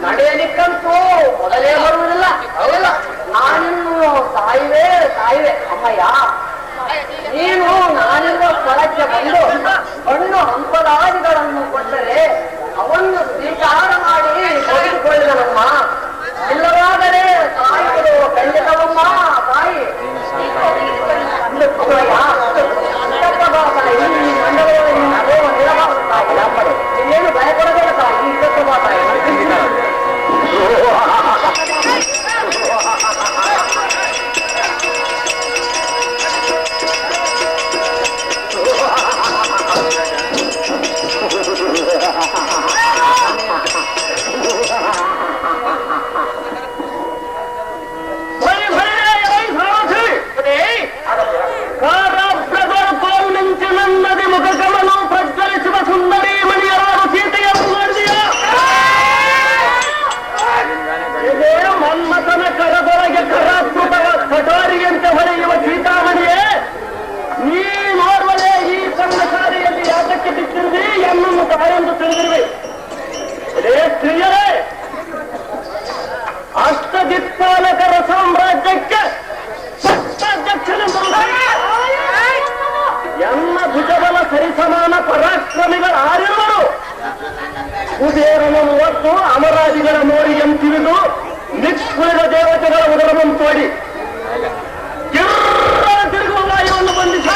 ನಡೆಯಲಿಕ್ಕಂತೂ ಮೊದಲೇ ಬರುವುದಿಲ್ಲ. ಹೌದಲ್ಲ, ನಾನಿನ್ನು ಸಾಯುವೆ ಸಾಯುವೆ ಅಮ್ಮಯ್ಯ. ನೀನು ನಾನಿರುವ ಸ್ಥಳಕ್ಕೆ ಬಂದು ಹಣ್ಣು ಹಂಪಲಾದಿಗಳನ್ನು ಕೊಟ್ಟರೆ ಅವನ್ನು ಸ್ವೀಕಾರ ಮಾಡಿ ತೆಗೆದುಕೊಳ್ಳುವಮ್ಮ. ಇಲ್ಲವಾದರೆ ತಾಯಿ ಕೊಡುವ ಖಂಡಿತವಮ್ಮ. ತಾಯಿ ಇನ್ನೇನು ಭಯಪಡಬೇಡ ತಾಯಿ. ಇಷ್ಟೊಬ್ಬ ತಾಯಿ ಕಟಾರಿಯಂತೆ ಹೊಳೆಯುವ ಸೀತಾಮಣಿಯೇ, ನೀ ನೋಡುವಲೇ ಈ ಸಣ್ಣ ಶಾಲೆಯಲ್ಲಿ ಯಾತಕ್ಕೆ ಬಿಟ್ಟಿರುವಿ ಎನ್ನನ್ನು ತಾಯೆಂದು ತಿಳಿದಿರುವೆ. ಸ್ತ್ರೀಯರೇ, ಅಷ್ಟದಿಕ್ಪಾಲಕರ ಸಾಮ್ರಾಜ್ಯಕ್ಕೆ ಸಪ್ತಾಧ್ಯಕ್ಷನೆಂದರು ಎನ್ನ ಭುಜಬಲ ಸರಿಸಮಾನ ಪರಾಕ್ರಮಿಗಳಾರಿರುವರು. ಕುಬೇರನನ್ನು ಒತ್ತು ಅಮರಾದಿಗಳ ನೋಡಿ ಎಂತಿಳಿದು ನಿಷ್ಕುಳಿದ ದೇವತೆಗಳ ಉದರವನ್ನು ತೋಡಿ ತಿರುಗುವ ವಾಯುವನ್ನು ಬಂಧಿಸಿ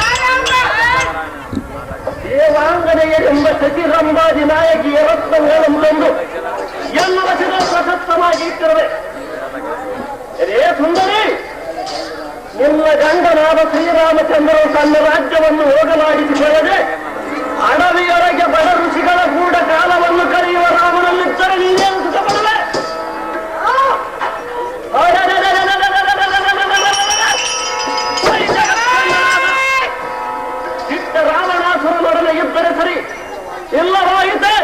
ದೇವಾಂಗನೆಯ ಎಂಬ ಸಚಿರಂಬಾದಿ ನಾಯಕಿಯ ರತ್ನಗಳನ್ನು ತಂದು ಎಲ್ಲ ವಶದ ಪ್ರಶಸ್ತವಾಗಿ ಇಟ್ಟಿರುವೆ. ರೇ ಸುಂದರಿ, ನಿನ್ನ ಗಂಡನಾದ ಶ್ರೀರಾಮಚಂದ್ರನು ತನ್ನ ರಾಜ್ಯವನ್ನು ಹೋಗಲಾಡಿಸಿಕೊಳ್ಳದೆ ಅಡವಿಯೊಳಗೆ ಬಡ ಋಷಿಗಳ ಗೂಢ ಕಾಲವನ್ನು ಕರೆಯುವ ರಾಮನಲ್ಲಿದ್ದರೆ ನೀನೇನು ಸುಖಪಡಲೆ? ಚಿತ್ತ ರಾವಣಾಸುರನೊಡನೆ ಇದ್ದರೆ ಸರಿ, ಇಲ್ಲವಾಯಿತೆ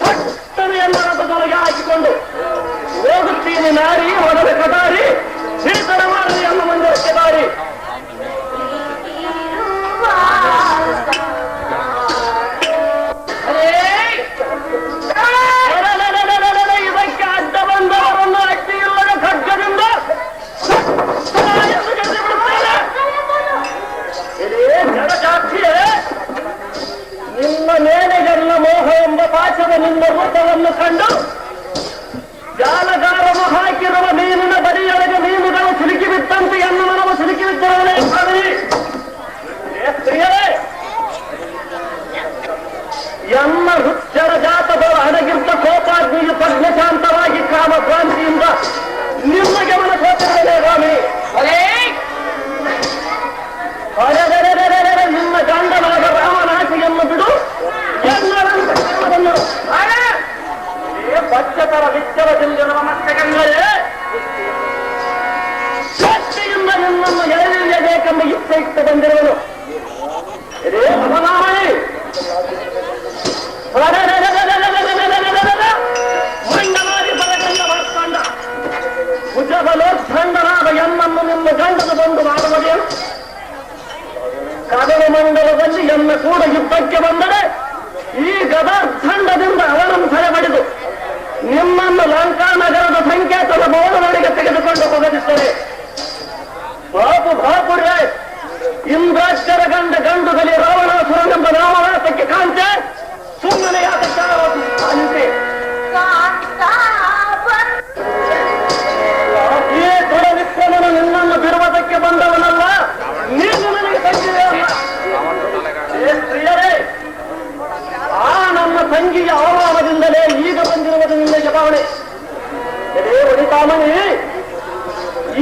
ಪಟ್ಟನೆ ಎಲ್ಲ ರಥದೊಳಗೆ ಹಾಕಿಕೊಂಡು ಹೋಗುತ್ತೀನಿ ನಾರಿ ಮೊದಲ ಕಟಾರಿ ಹಿಡಿತರ ಮಾಡಿ ಎಲ್ಲ ಮಂದಿರಕ್ಕೆ ದಾರಿ. ಇದಕ್ಕೆ ಅಡ್ಡ ಬಂದವರನ್ನು ಅಡ್ಡಿ ಇಲ್ಲದ ಖಡ್ಗದಿಂದ ಜಡಸಾಕ್ಷಿಯೇ, ನಿಮ್ಮ ಮೇಲೆಗಲ್ಲ ಮೋಹ ಎಂಬ ಪಾಶದ ನಿಮ್ಮ ರೂಪವನ್ನು ಕಂಡು ಜಾಲಗಾರನು ಹಾಕಿರುವ ಮೀನಿನ ಬರಿಯೊಳಗೆ ಮೀನುಗಳು ಸಿಲುಕಿ ಬಿತ್ತಂತೆ ಎನ್ನು ಮನವು ಸಿಲುಕಿ ಬಿದ್ದರವನೇ ಸ್ತ್ರೀಯರೇ, ಎನ್ನ ಹುಚ್ಚರ ಜಾತದವರು ಅಡಗಿದ್ದ ಕೋಪಾಗ್ನಿಯು ಪ್ರಜ್ಞಶಾಂತವಾಗಿ ಕಾಮ ಕ್ರಾಂತಿಯಿಂದ ನಿಮ್ಮ ಗಮನ ಸೋತಿರಲೇ ಸ್ವಾಮಿ. ನಿಮ್ಮ ಗಂಡನಾದ ರಾಮನಾಶಿಯನ್ನು ಬಿಡು ಎನ್ನರಂತೆ ಪಚ್ಚತರ ವಿಚ್ಚರದಿಂದಿರುವ ಮತ್ತೆ ಗಂಗರೇ, ಶಕ್ತಿಯಿಂದ ನಿನ್ನನ್ನು ಎಳೆಯಬೇಕೆಂಬ ಇಚ್ಛೆ ಇಟ್ಟು ಬಂದಿರುವನು. ಇದೇ ಬದಲಾವಣೆ ಮಂಡಲಾರಿ ಬರಗಂಡ ಮಾಡ್ಕೊಂಡ ಭುಜಬಲೋತ್ಖಂಡನಾದ ಎನ್ನನ್ನು ನಿಮ್ಮ ಗಂಡದ ಬಂದು ಮಾಡುವುದೇನು? ಕದನ ಮಂಡಲದಲ್ಲಿ ಎನ್ನ ಕೂಡ ಯುದ್ಧಕ್ಕೆ ಬಂದರೆ ಈ ಗದಾರ್ಧಂಡದಿಂದ ಅವನನ್ನು ಸೆಳೆಬಡಿದು ನಿಮ್ಮನ್ನು ಲಂಕಾ ನಗರದ ಸಂಕೇತದ ಬೋಧನೊಳಗೆ ತೆಗೆದುಕೊಂಡು ಹೋಗದಿದ್ದರೆ ಬಾಪುರೇ, ಇಂದ್ರಾಜ್ಯರ ಗಂಡುಗಲಿ ರಾವಣಾಸುರನೆಂಬ ನಾಮನಾಥಕ್ಕೆ ಕಾಂತೆ ಸುಮ್ಮನೆ ಅಂತೆ ಈ ಕುಲವಿಕ್ರಮನು ನಿನ್ನನ್ನು ಬಿಡುವುದಕ್ಕೆ ಬಂದವನಲ್ಲ, ನೀನು ನನಗೆ ತಂಗಿದೆಯಲ್ಲ. ಸ್ತ್ರೀಯರೇ, ಆ ನನ್ನ ತಂಗಿಯ ಅವಮಾನದಿಂದಲೇ ಈಗ ಬಂದಿರುವುದು ನಿನ್ನ ಜಪಾವಣೆ. ಒಡಿತಾಮಣಿ,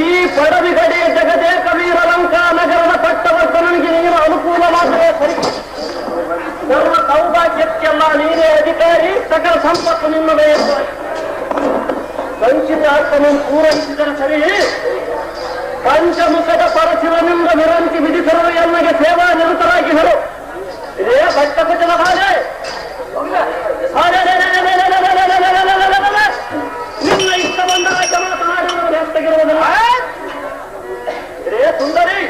ಈ ಪಡವಿ ಗಡಿಯ ಜಗದೇಕ ವೀರ ಲಂಕಾ ನಗರದ ಪಟ್ಟವರ್ತನಿಗೆ ನೀನು ಅನುಕೂಲವಾದರೆ ಸರಿ. ಸರ್ವ ಸೌಭಾಗ್ಯಕ್ಕೆಲ್ಲ ನೀನೇ ಅಧಿಕಾರಿ, ಸಕಲ ಸಂಪತ್ತು ನಿನ್ನದೇ ಇರುತ್ತದೆ. ಸಂಚಿತ ಆತ್ಮವನ್ನು ಪೂರೈಸಿದರೆ ಸರಿ. ಪಂಚಮುಖದ ಪರಶಿವನಿಂದ ವಿರಂತಿ ವಿಧಿಸಿರುವ ಎನ್ನಗೆ ಸೇವಾ ನಿರತರಾಗಿದ್ದರು. ಇದೇ ಭಟ್ಟಪುಜನ ಹಾಗೆ ನಿನ್ನ ಇಷ್ಟ ಬಂದ ಹಾಗೆ ಮಾತನಾಡುವುದು ಹೆಚ್ಚಾಗಿರುವುದಿಲ್ಲ. ಇದೇ ಸುಂದರಿ,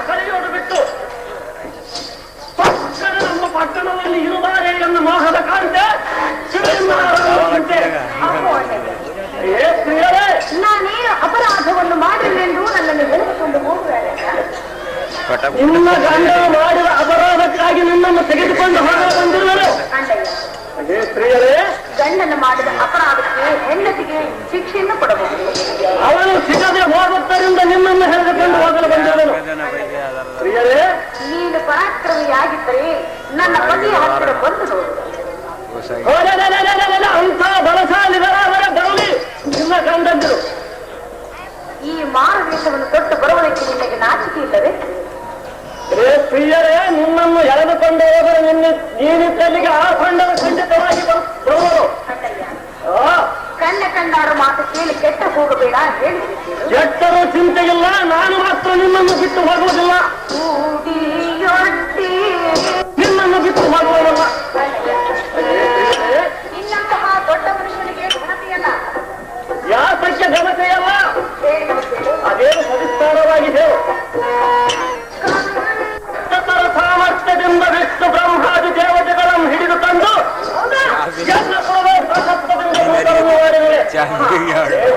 ಕಲಿಯೋದು ಬಿಟ್ಟು ನಮ್ಮ ಪಟ್ಟಣದಲ್ಲಿ ಇರುತ್ತಾರೆ ಎನ್ನ ಮೋಹದ ಕಾಂತೆ ಶಿವಲಿಂಗ ನಿನ್ನ ಗಂಡ ಮಾಡಿದ ಅಪರಾಧಕ್ಕಾಗಿ ನಿನ್ನನ್ನು ತೆಗೆದುಕೊಂಡು ಹೋಗಲು ಬಂದಿರುವರು. ಅದೇ ಸ್ತ್ರೀಯರೇ, ಗಂಡನ ಮಾಡಿದ ಅಪರಾಧಕ್ಕೆ ಹೆಂಡತಿಗೆ ಶಿಕ್ಷೆಯನ್ನು ಕೊಡಬಹುದು. ಅವನು ಸಿಗದೆ ಹೋಗುತ್ತರಿಂದ ನಿನ್ನನ್ನು ಹೆಣೆದುಕೊಂಡು ಹೋಗಲು ಬಂದಿರುವನು. ಸ್ತ್ರೀಯರೇ, ನೀನು ಪರಾಕ್ರಮಿಯಾಗಿದ್ದರೆ ನನ್ನ ಪತಿಯ ಹತ್ತಿರ ಬಂದು ನೋಡು. ಅಂತ ಬಲಶಾಲಿಗಳಾದರೆ ಬರಲಿ ನಿನ್ನ ಗಂಡಂದರು. ಈ ಮಾರುವೇಷವನ್ನು ತೊಟ್ಟು ಬರುವುದಕ್ಕೆ ನಿನಗೆ ನಾಚಿಕೆ ಇಲ್ಲವೇ? ಪ್ರಿಯರೇ, ನಿನ್ನನ್ನು ಎಳೆದುಕೊಂಡು ಹೋದರೆ ನೀನಿದ್ದಲ್ಲಿಗೆ ಆ ಖಂಡನ ಖಂಡಿತವಾಗಿ ಬರುವರು. ಕಣ್ಣ ಕಂಡಾರು ಮಾತು ಕೇಳಿ ಕೆಟ್ಟ ಹೋಗಬೇಡ ಹೇಳಿದ್ದೇನೆ. ಕೆಟ್ಟರೂ ಚಿಂತೆ ಇಲ್ಲ, ನಾನು ಮಾತ್ರ ನಿನ್ನನ್ನು ಬಿಟ್ಟು ಹೋಗುವುದಿಲ್ಲ. ನಿನ್ನನ್ನು ಬಿಟ್ಟು ಹೋಗುವುದಿಲ್ಲ. ಇನ್ನಂತಹ ದೊಡ್ಡ ಮನುಷ್ಯನಿಗೆ ಘನತೆಯಲ್ಲ. ಯಾತಕ್ಕೆ ಘನತೆಯಲ್ಲ? ಅದೇನು ಸವಿಸ್ತಾರವಾಗಿ ಹೇಳು. ಸಾಮರ್ಥ್ಯದಿಂದ ವಿಷ್ಣು ಬ್ರಹ್ಮಾದಿ ದೇವತೆಗಳನ್ನು ಹಿಡಿದು ತಂದು ಎಲ್ಲ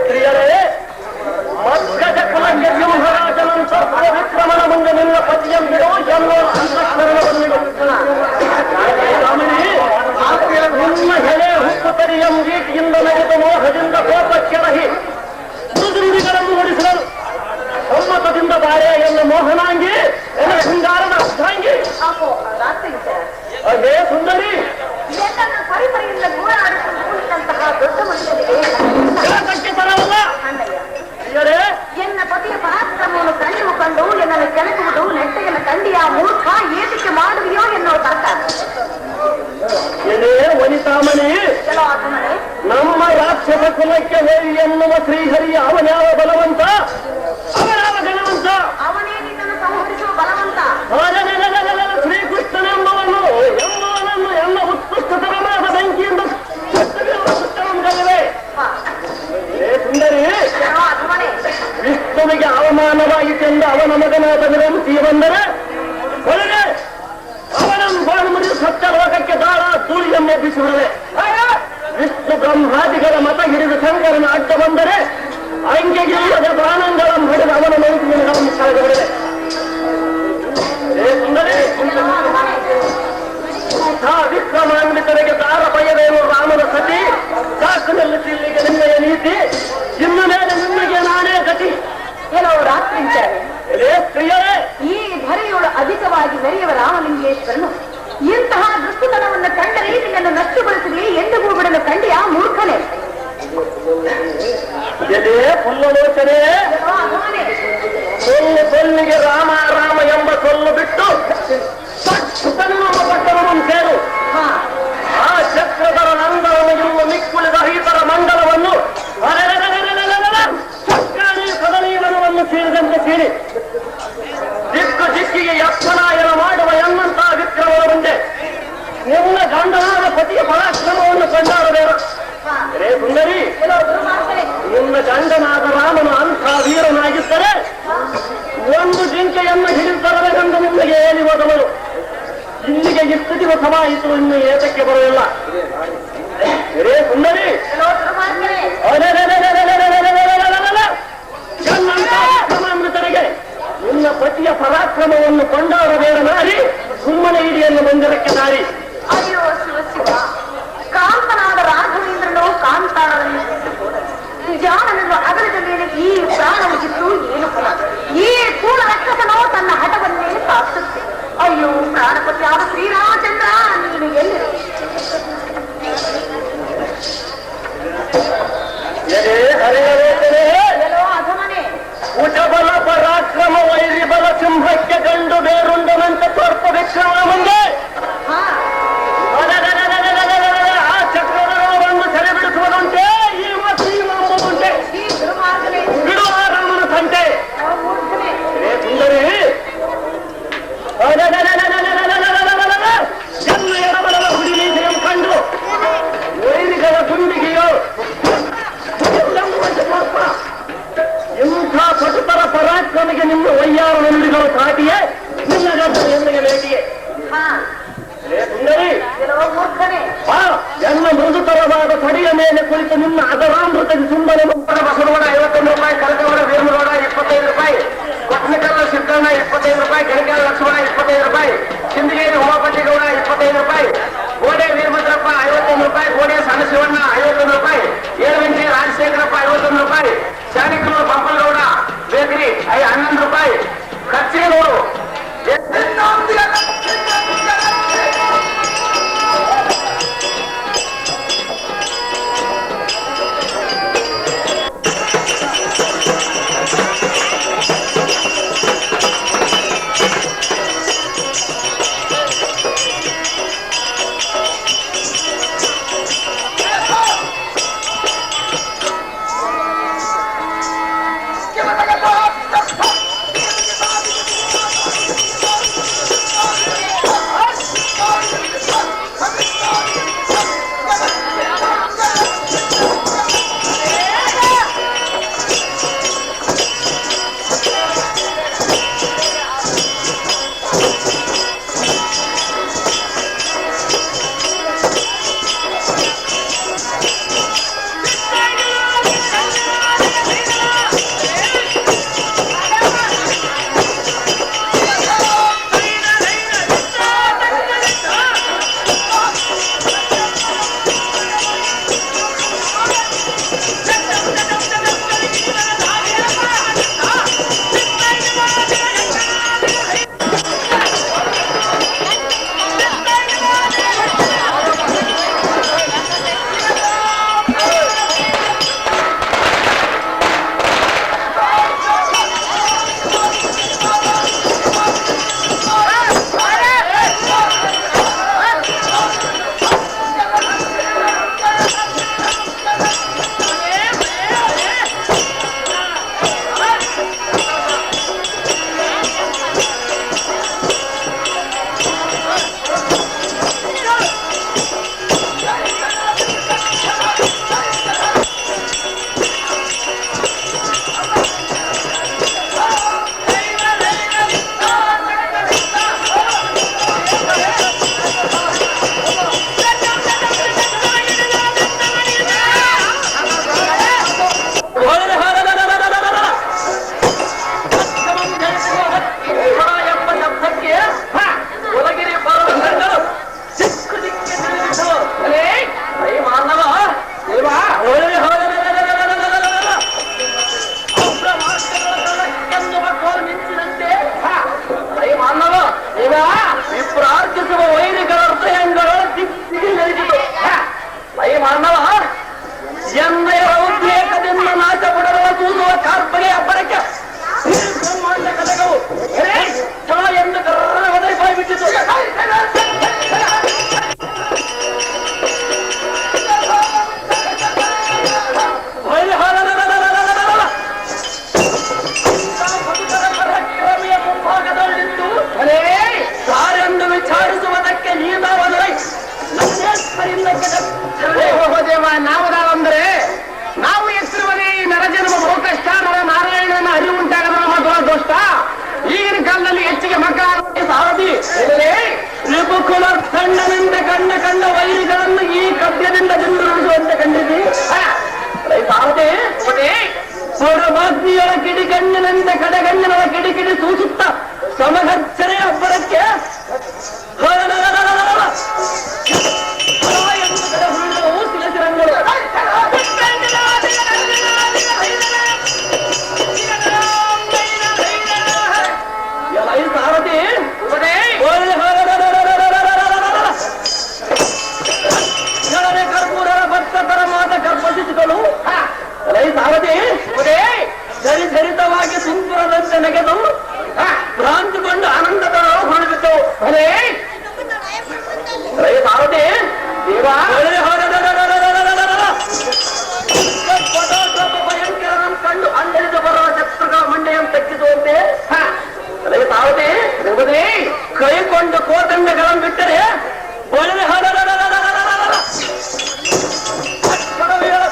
ಸ್ತ್ರೀಯರೇ, ಮಕ್ಕಳ ಕುಲಕ್ಕೆ ಸಿಂಹರಾಜನಂತ ವಿಕ್ರಮನ ಮುಂದೆ ನಿನ್ನ ಪತಿಯಂಬಿಡು ಎನ್ನುವ ಅಂತಃಕರಣವನ್ನಿಡು. ನಿಮ್ಮ ಹೆಳೆ ಹುಕ್ಕು ತರಿಯಂ ಗೀಟಿಯಿಂದ ನಡೆದು ಮೋಹದಿಂದ ಕೋಪಕ್ಕೆರಹಿ ದುರ್ದುಡಿಗಳನ್ನು ಓಡಿಸಿದರು. ಒಮ್ಮತದಿಂದ ಬಾರೆ ಎನ್ನ ಮೋಹನಾಂಗಿ ಎನ್ನ ಶೃಂಗಾರದ ಅರ್ಧಾಂಗಿ. ಅದೇ ಸುಂದರಿ, ಪರಿಪರಿಯಿಂದ ಗೂಡಾಡಿಸುವಂತಹ ದೊಡ್ಡ ಮನುಷ್ಯನಿಗೆ ತರವಲ್ಲ. ಎನ್ನ ಪತಿಯ ಪರಾಕ್ರಮವನ್ನು ಕಂಡು ಎನ್ನನ್ನು ಕೆಣಕುವುದು ನೆಟ್ಟೆಯನ್ನ ಕಂಡಿಯ ಮೂರ್ಖ ಏತಿಕೆ ಮಾಡುವಿಯೋ ಎನ್ನುವ ತರ್ಕ. ಎದೇ ವನಿತಾಮಣಿ, ನಮ್ಮ ರಾಕ್ಷಸ ಕುಲಕ್ಕೆ ಹೋಗಿ ಎನ್ನುವ ಶ್ರೀಹರಿಯ ಅವನ್ಯಾವ ಬಲವಂತ, ಅವನಾವ ಗಣವಂತ, ಅವನೇ ನಿನ್ನನ್ನು ಸಂಹರಿಸುವ ಬಲವಂತ. ಶ್ರೀಕೃಷ್ಣನೆಂಬವನು ಎಲ್ಲ ಉತ್ಕೃಷ್ಟತರವಾದ ಬೆಂಕಿಯಿಂದ ಸುಂದರಿ, ವಿಷ್ಣುವಿಗೆ ಅವಮಾನವಾಯಿತೆಂದು ಅವನ ಮಗನಾದ ವಿರಂತಿ ಬಂದರೆ ಹೊರಗೆ ಅವನನ್ನು ಬಾಳು ಮುರಿದು ಸತ್ಯ ಲೋಕಕ್ಕೆ ದಾಳ ಧೂಳಿಯನ್ನು ಎಬ್ಬಿಸಿಬಿಡುವೆ. ವಿಷ್ಣು ಬ್ರಹ್ಮಾದಿಗಳ ಮತ ಹಿಡಿದು ಶಂಕರನ ಅಡ್ಡ ಬಂದರೆ ಅಂಗೆಗಿಲ್ಲದ ಪ್ರಾಣಗಳನ್ನು ಹಿಡಿದು ಅವನ ಮೈತ್ರಿಗಳನ್ನು ಕಳೆದು ಬಿಡುವೆ. ಸುಂದರಿ, ವಿಕ್ರಮಾನ್ವಿತನಿಗೆ ದಾರ ಭಯವೇನು ರಾಮನ ಸತಿ, ಸಾಕಿನಲ್ಲಿ ತಿಲ್ಲಿಗೆ ನಿನ್ನೆಯ ನೀತಿ, ಇನ್ನು ಮೇಲೆ ನಿಮಗೆ ನಾನೇ ಗತಿ. ಕೆಲವು ರಾತ್ರಿ ಸ್ತ್ರೀಯರೇ, ಈ ಧರೆಯೋಳು ಅಧಿಕವಾಗಿ ಮೆರೆಯುವ ರಾಮಲಿಂಗೇಶ್ವರನು ಇಂತಹ ದುಷ್ಟತನವನ್ನು ಕಂಡರೆ ನಿನ್ನನ್ನು ನಷ್ಟಗೊಳಿಸಲಿ ಎಂದಿಗೂ ಬಿಡಲು ಕಂಡಿಯ ಮೂರ್ಖನೇ. ಎದೆ ಪುಲ್ಲಲೋಚನೆ, ಸೊಲ್ಲಿಗೆ ರಾಮ ರಾಮ ಎಂಬ ಸೊಲ್ಲು ಬಿಟ್ಟು ನಮ್ಮ ಪಟ್ಟಣವನ್ನು ಸೇರು. ಆ ಚಕ್ರಧರ ನಂದರನ್ನು ಇರುವ ಮಿಕ್ಕುಳಿದ ಹೀತರ ಮಂಡಲವನ್ನು ಚಕ್ರಾಣಿ ಸದನೀವನವನ್ನು ಸೇರಿದಂತೆ ಸೇರಿ ದಿಕ್ಕು ದಿಕ್ಕಿಗೆ ಯತ್ನಾಯನ ಮಾಡುವ ಎನ್ನಂತಹ ವಿಕ್ರಮನ ಮುಂದೆ ನಿನ್ನ ಗಂಡನಾದ ಪತಿಯ ಪರಾಕ್ರಮವನ್ನು ಕೊಂಡಾಡಬೇಡ. ಸುಂದರಿ, ನಿನ್ನ ಗಂಡನಾದ ರಾಮನು ಅಂಥ ವೀರನಾಗಿದ್ದರೆ ಒಂದು ಜಿಂಕೆಯನ್ನು ಹಿಡಿದು ತರಬೇಕೆಂದು ನಿಮಗೆ ಹೇಳಿ ಹೋದವರು. ಇಲ್ಲಿಗೆ ಇಷ್ಟು ದಿವಸವಾಯಿತು, ಇನ್ನು ಏತಕ್ಕೆ ಬರುವುದಿಲ್ಲ. ಸುಂದರಿ, ಅಮೃತರಿಗೆ ನಿನ್ನ ಪತಿಯ ಪರಾಕ್ರಮವನ್ನು ಕೊಂಡಾಡಬೇಡ ನಾರಿ, ಸುಮ್ಮನೆ ಇಡಿಯನ್ನು ಮಂದಿರಕ್ಕೆ ದಾರಿ. ಅಯ್ಯೋ ಶಿವ ಶಿವ, ಕಾಂತನಾದ ರಾಘವೇಂದ್ರನು ಕಾಂತಾಳವನ್ನು ಜಾಣನನ್ನು ಅಗಲದ ಮೇಲೆ ಈ ಪ್ರಾಣವಿದ್ದು ಏನು ಫಲ? ಈ ಕೂಳ ರಕ್ಷಕನೋ ತನ್ನ ಹಠವನ್ನೇ ಸಾಧಿಸುತ್ತೆ. ಅಯ್ಯೋ ಪ್ರಾಣಪತಿ ಆದ ಶ್ರೀರಾಮಚಂದ್ರ, ನೀನು ಎಲ್ಲಿ? ಅಧಮನೆ ಉಟಬಲ ಪರಾಕ್ರಮ ವೈರಿ ಬಲ ಸಿಂಹಕ್ಕೆ ಗಂಡು ಬೇರುಂಡನಂತೆ ಸ್ವಲ್ಪ ವಿಕ್ರಮ ಮುಂದೆ ಆ ಚಕ್ರವನ್ನು ಸೆರೆ ಬಿಡಿಸುವುದಂತೆ ಈ ಎಂಬುದುಂಟೆ. ಬಿಡುವ ರಾಮನ ಸಂತೆ. ಸುಂದರಿ, ಎಲ್ಲ ಎಡಬಲದ ಹುಡುಗೀಸೆಯನ್ನು ಕಂಡು ವೈರಿಗಳ ಗುಂಡಿಗೆಯೋ ಇಂಥ ಪಟುತರ ಪರಾಕ್ರಮಿಗೆ ನಿಮ್ಮ ವಯ್ಯಾರ ನುಡಿಗಳು ಸಾಟಿಯೇ ನಿನ್ನ ಗಂಟು ಎಂದಿಗೆ ಬೇಟಿಗೆ. ಸುಂದರಿ, ಎಲ್ಲ ಮೃದುತರವಾದ ತಡಿಯ ಮೇಲೆ ಕುಳಿತು ನಿನ್ನ ಅದರಾಮೃತಕ್ಕೆ ಸುಂದರ ಬಸವಗೌಡ 51 ರೂಪಾಯಿ, ಕನಕಗೌಡ 25 ರೂಪಾಯಿ, ಕೊಟ್ಟನಕಲ್ಲ ಸಿದ್ದಣ್ಣ 25 ರೂಪಾಯಿ, ಗಣಿಗಾಲ ಎಣ್ಣೆಯ ಉದ್ರೇಕದಿಂದ ನಾಶ ಬಿಡಲು ತೂಗುವ ಕಾರ್ಪಗೆ ಅಬ್ಬರಕ್ಕೆ ಬ್ರಹ್ಮಾಂಡ ಕಲಗವು ಎಂದು ಕರ್ರ ಒದರಿ ಬಾಯ್ಬಿಟ್ಟಿತು. ಮುಂಭಾಗದಲ್ಲಿದ್ದು ಸಾರೆಂದು ವಿಚಾರಿಸುವುದಕ್ಕೆ ನೀನಾವಲೈ ದೇವ ನಾವುದಾವಂದ್ರೆ ನಾವು ಎತ್ತಿರುವುದೇ ಈ ನರಜನ್ಮ ಬಹುಕಷ್ಟ ನರ ನಾರಾಯಣನ ಅರಿವು ಉಂಟಾಗದ ಮಧುರ ದೋಷ್ಟ. ಈಗಿನ ಕಾಲದಲ್ಲಿ ಹೆಚ್ಚಿಗೆ ಮಕ್ಕಳಾಗುವಂತೆ ಸಾರಥಿ ರಿಪುಕುಲ ಸಣ್ಣನಿಂದ ಕಂಡ ವೈರಿಗಳನ್ನು ಈ ಕಬ್ಯದಿಂದ ದಿಂದುರುಳಿಸುವಂತೆ ಕಂಡಿದ್ದಿ ಸಾರಥಿ. ಸ್ವರಭಾಗ್ನಿಯೊಳ ಕಿಡಿಗಣ್ಣಿನಿಂದ ಕಡೆಗಣ್ಣಿನ ಕಿಡಿಕಿಡಿ ಸೂಸುತ್ತ ಸಮಗರ್ಚನೆ ಅಬ್ಬರಕ್ಕೆ ಶಿಲಸಿರಂಗಳು ಸಾರಥಿ ಜಳನೆ ಕರ್ಪೂರರ ಭಕ್ತರ ಮಾತ ಕರ್ಪಸಿಸಿದಳು. ಸಾರಥಿ ಧರಿತವಾಗಿ ಸುಂದರದಂತೆ ನೆಗೆದು ಭ್ರಾಂತಿಗೊಂಡು ಆನಂದದ ಹೊರಬಿದ್ದವು. ಸಾರಥಿ ಭಯಂಕರನ ಕಂಡು ಅಂದರಿದು ಬರುವ ಶತ್ರುಗಳ ಮಂಡೆಯನ್ನು ತಗ್ಗಿಸುವಂತೆ ಸಾರಥಿ ಕೈಕೊಂಡು ಕೋತಂಡಗಳನ್ನು ಬಿಟ್ಟರೆ ಒಳ್ಳೆ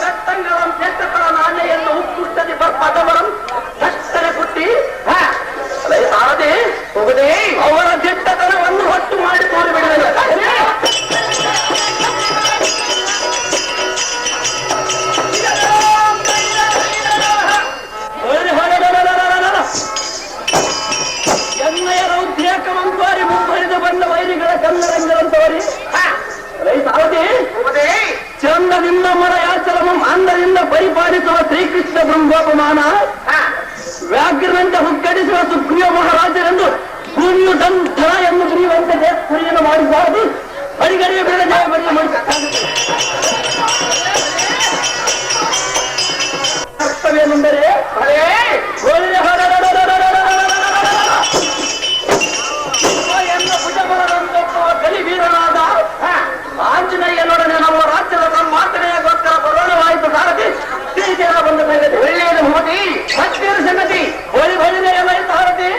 ಬೆಟ್ಟಂಗಳನ್ನು ತೆಟ್ಟಗಳ ನಾಣ್ಯೆಯನ್ನು ಉತ್ಕೃಷ್ಟದಿ ಪದವರಂ ತಟ್ಟನೆ ಕುಟ್ಟಿ ಸಾರಥಿ ಅವರ ದಿಟ್ಟತನವನ್ನು ಹೊಟ್ಟು ಮಾಡಿ ತೋರಿಬಿಡಲಿಲ್ಲ. ಎಣ್ಣೆಯ ರೌದ್ರೇಕವಂತವರಿ ಮುಂಬರಿದು ಬಂದ ವೈರಿಗಳ ಕನ್ನಡಂಗಳಂತವರಿ ಸಾರಥಿ ಚಂದದಿಂದ ಮರ ಯಾಚಲಮಂ ಅಂದದಿಂದ ಪರಿಪಾಲಿಸುವ ಶ್ರೀಕೃಷ್ಣ ಬ್ರಹ್ಮೋಪಮಾನ ವ್ಯಾಘ್ರನಂತೆ ಹುಗ್ಗಡಿಸುವ ಸುಗ್ರೀವ ಮಹಾರಾಜರೆಂದು ಭೂಮಿಯು ದಂಧನ ಎಂದು ಬರೆಯುವಂತೆ ದೇಶವನ್ನು ಮಾಡಿಬಾರದು. ಅಡಿಗಡಿಯ ಬೆಳೆ ಜಯ ಬರೆಯ ಕರ್ತವ್ಯವೆಂದರೆ ಭುಜಬಲದಂತೊಪ್ಪುವ ಕಲಿವೀರನಾದ ಆಂಜನೇಯನೊಡನೆ ನಮ್ಮ ರಾಜ್ಯದ ಸಂಮಾತನೆಗೋಸ್ಕರ ಬರೋಣವಾಯಿತು. ಸಾರಥಿ ಶ್ರೀದೇವ ಬಂದ ಸಂಗತಿ ಒಳ್ಳೆಯದು ಭೂಮತಿ ಸತ್ಯದ ಸಂಗತಿ ಹೊಳಿನೆಯಲ್ಲ ಸಾರಥಿ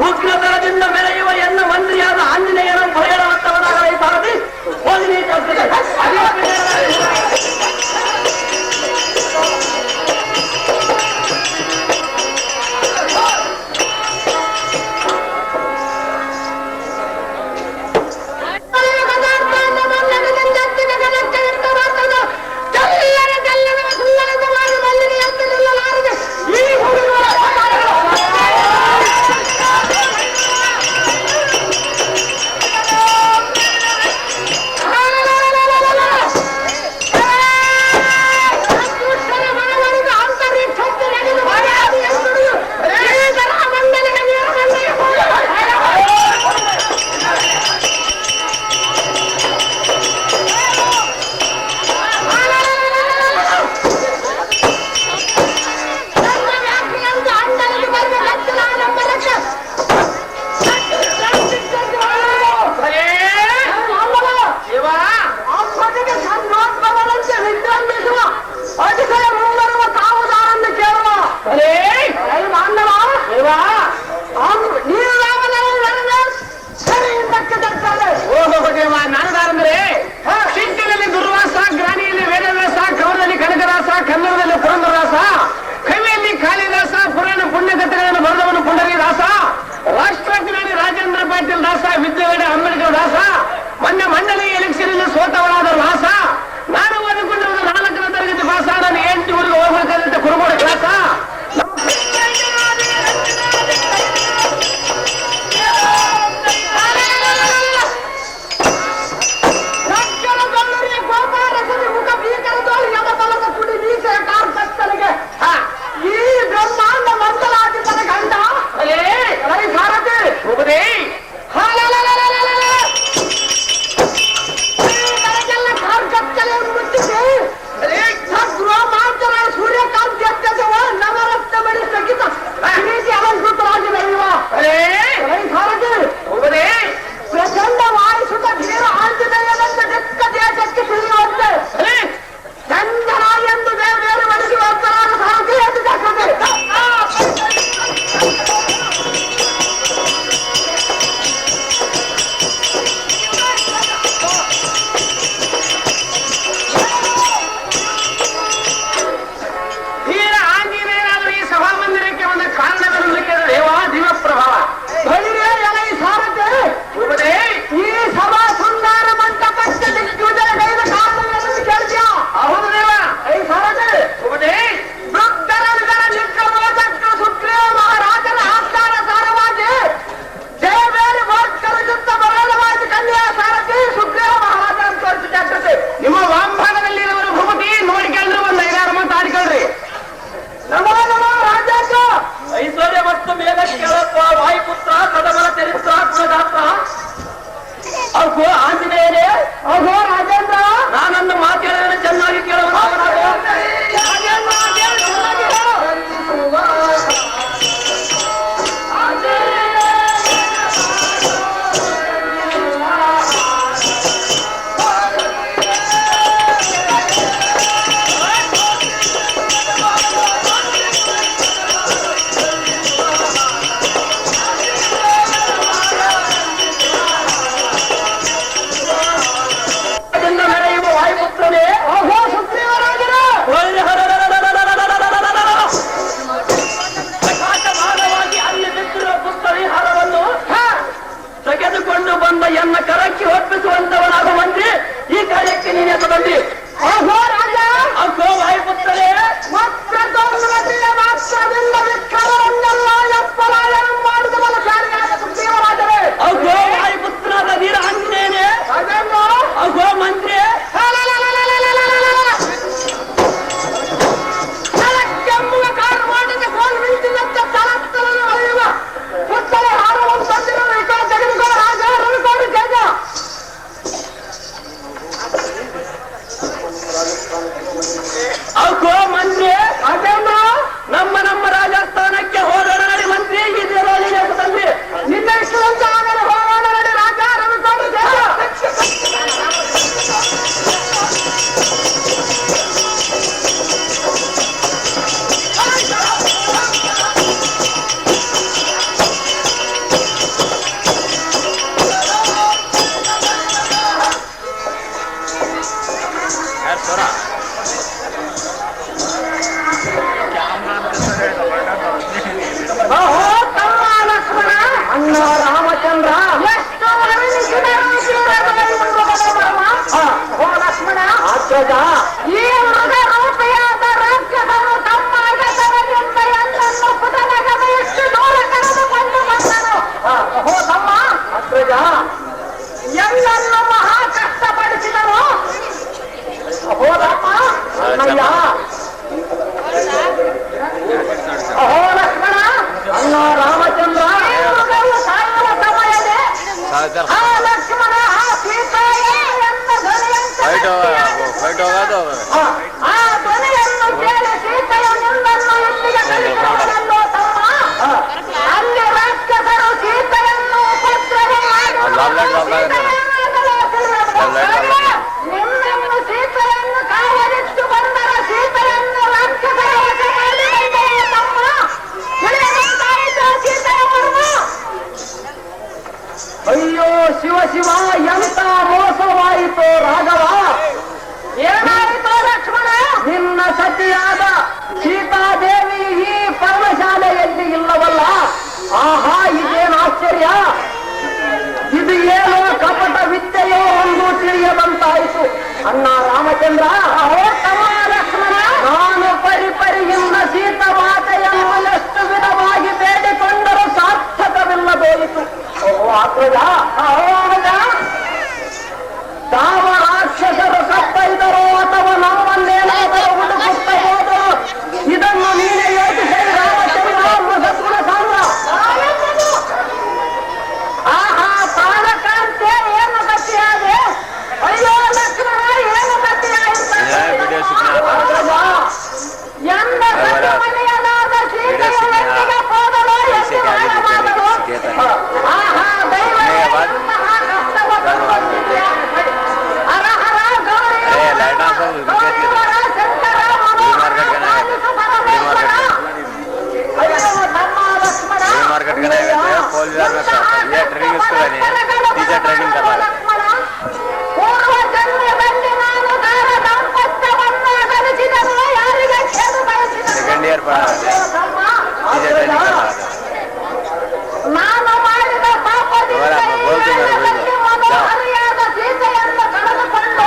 ಉಗ್ರತರದಿಂದ ಮೆರೆಯುವ ಎನ್ನ ಮಂತ್ರಿಯಾದ ಆಂಜನೇಯನ ಭಯಣವತ್ತವನಾಗಲೇ ಸಾರಥಿ ಹೋಲಿನೇ ಅಕ್ಕೋ ಮಂತ್ರಿ ಅದೇನು ನಮ್ಮ ರಾಜಸ್ಥಾನಕ್ಕೆ ಹೋಗೋಣ ನಡಿ ಮಂತ್ರಿ ಇದರಲ್ಲಿ ತಂದೆ ನಿನ್ನ ಇಷ್ಟಂತ ಆಗಲು ಹೋಗೋಣ ನಡಿ ರಾಜ ಅಣ್ಣ ರಾಮಚಂದ್ರ ಎಷ್ಟು ಲಕ್ಷ್ಮಣ ಅಗ್ರಜ ಈ ಮೃಗ ರೂಪಿಯಾದ ರಾಜ್ಯದನು ತಮ್ಮ ಅಗತವರಿಂದ ಎಲ್ಲನ್ನು ಪುಟನಗದ ಎಷ್ಟು ದೂರ ಕರೆದುಕೊಂಡು ಬಂದನು. ಹೋ ತಮ್ಮ ಅಗ್ರಜ ಎಲ್ಲನ್ನು ಮಹಾ ಕಷ್ಟಪಡಿಸಿದನು. ಹೋದಮ್ಮ ಅಣ್ಣಯ್ಯ ಅಹೋ ಲಕ್ಷ್ಮಣ ಅಣ್ಣ ರಾಮಚಂದ್ರ ಸಾಯುವ ಸಮಯದೇ ಆ ಲಕ್ಷ್ಮಣ ಆ ಸೀತೆಯನ್ನು ಆ ಧ್ವನಿಯನ್ನು ಕೇಳಿ ಸೀತೆಯು ನಿನ್ನನ್ನು ಇಲ್ಲಿಗೆ ಕರೆದುಕೊಂಡಲ್ಲೋ ತಮ್ಮ. ಅಲ್ಲಿ ರಾಕ್ಷಸರು ಸೀತೆಯನ್ನು ಉಪದ್ರವ ನಿನ್ನನ್ನು ಸೀತೆಯನ್ನು ಕಾವಲಿಟ್ಟು ಬಂದರ ಸೀತೆಯನ್ನು ರಾಕ್ಷಸರ ತಮ್ಮ ತಿಳಿಯಬೇಕಾಯಿತು ಸೀತೆಯ ಮರ್ಮ. ಅಯ್ಯೋ ಶಿವ ಶಿವ ಎಂತ ಮೋಸವಾಯಿತು ರಾಘವ. ಏನಾಯಿತು ಲಕ್ಷ್ಮಣ? ನಿನ್ನ ಸತಿಯಾದ ಸೀತಾದೇವಿ ಈ ಪರ್ಣಶಾಲೆಯಲ್ಲಿ ಇಲ್ಲವಲ್ಲ. ಆಹಾ ಇದೇನು ಆಶ್ಚರ್ಯ. ಇದು ಏನೋ ಕಪಟ ವಿದ್ಯೆಯೋ ಒಂದು ತಿಳಿಯದಂತಾಯಿತು. ಅಣ್ಣ ರಾಮಚಂದ್ರ ಅಹೋ ತಮ್ಮ ಲಕ್ಷ್ಮಣ ನಾನು ಪರಿಪರಿಯಿಂದ ಸೀತಮಾತೆಯನ್ನು ಎಷ್ಟು ವಿಧವಾಗಿ ಬೇಡಿಕೊಂಡರೂ ಸಾರ್ಥಕವಿಲ್ಲದೋಯಿತು. ಓಹೋ ಅಗ್ರಜ ಅಹೋಗ ತಾವ ರಾಕ್ಷಸರು ಕತ್ತೈದರೋ ಅಥವಾ ನಮ್ಮನ್ನೇನಾದರೂ ಹುಡುಕುತ್ತಬಹುದು. ಇದನ್ನು ನೀನೇ ಯೋಚಿಸಿ ರಾಮಚಂದ್ರ ಸದ್ಗುಣ ಸಾಂದ್ರ. ಆಹಾ ಬಾಲಕಾಂತೆ ಏನು ಗತಿಯಾದೆ. ಅಯ್ಯೋ ಲಕ್ಷ್ಮಣ ಏನು ಗತಿಯಾಯಿತು. ಎಂದ ಮನೆಯಲಾದ ಸೀತೆಯ ಹೋದಳು ಎಂದು ಮಾಡಬಾರದು. ಆಹಾ ದೈವ ಮಹಾ ಕಷ್ಟವನ್ನು ಹರ ಹರ ಗೌರಿ ಗೌರಿವರ ಶಂಕರ ಅಯ್ಯೋ ತಮ್ಮ ಲಕ್ಷ್ಮಣ ಪೂರ್ವ ಜನ್ಮದಲ್ಲಿ ನಾನು ದಾರ ದಾಂಪತ್ಯವನ್ನು ಅಗಲಿಸಿದನು. ಯಾರಿಗೆ ಕೇಳು ಬಯಸಿದನು ನಾನು ಮಾಡಿದ ಪಾಪದಿಂದ ಮನೋಹರಿಯಾದ ಸೀತೆಯನ್ನು ಕಳೆದುಕೊಂಡು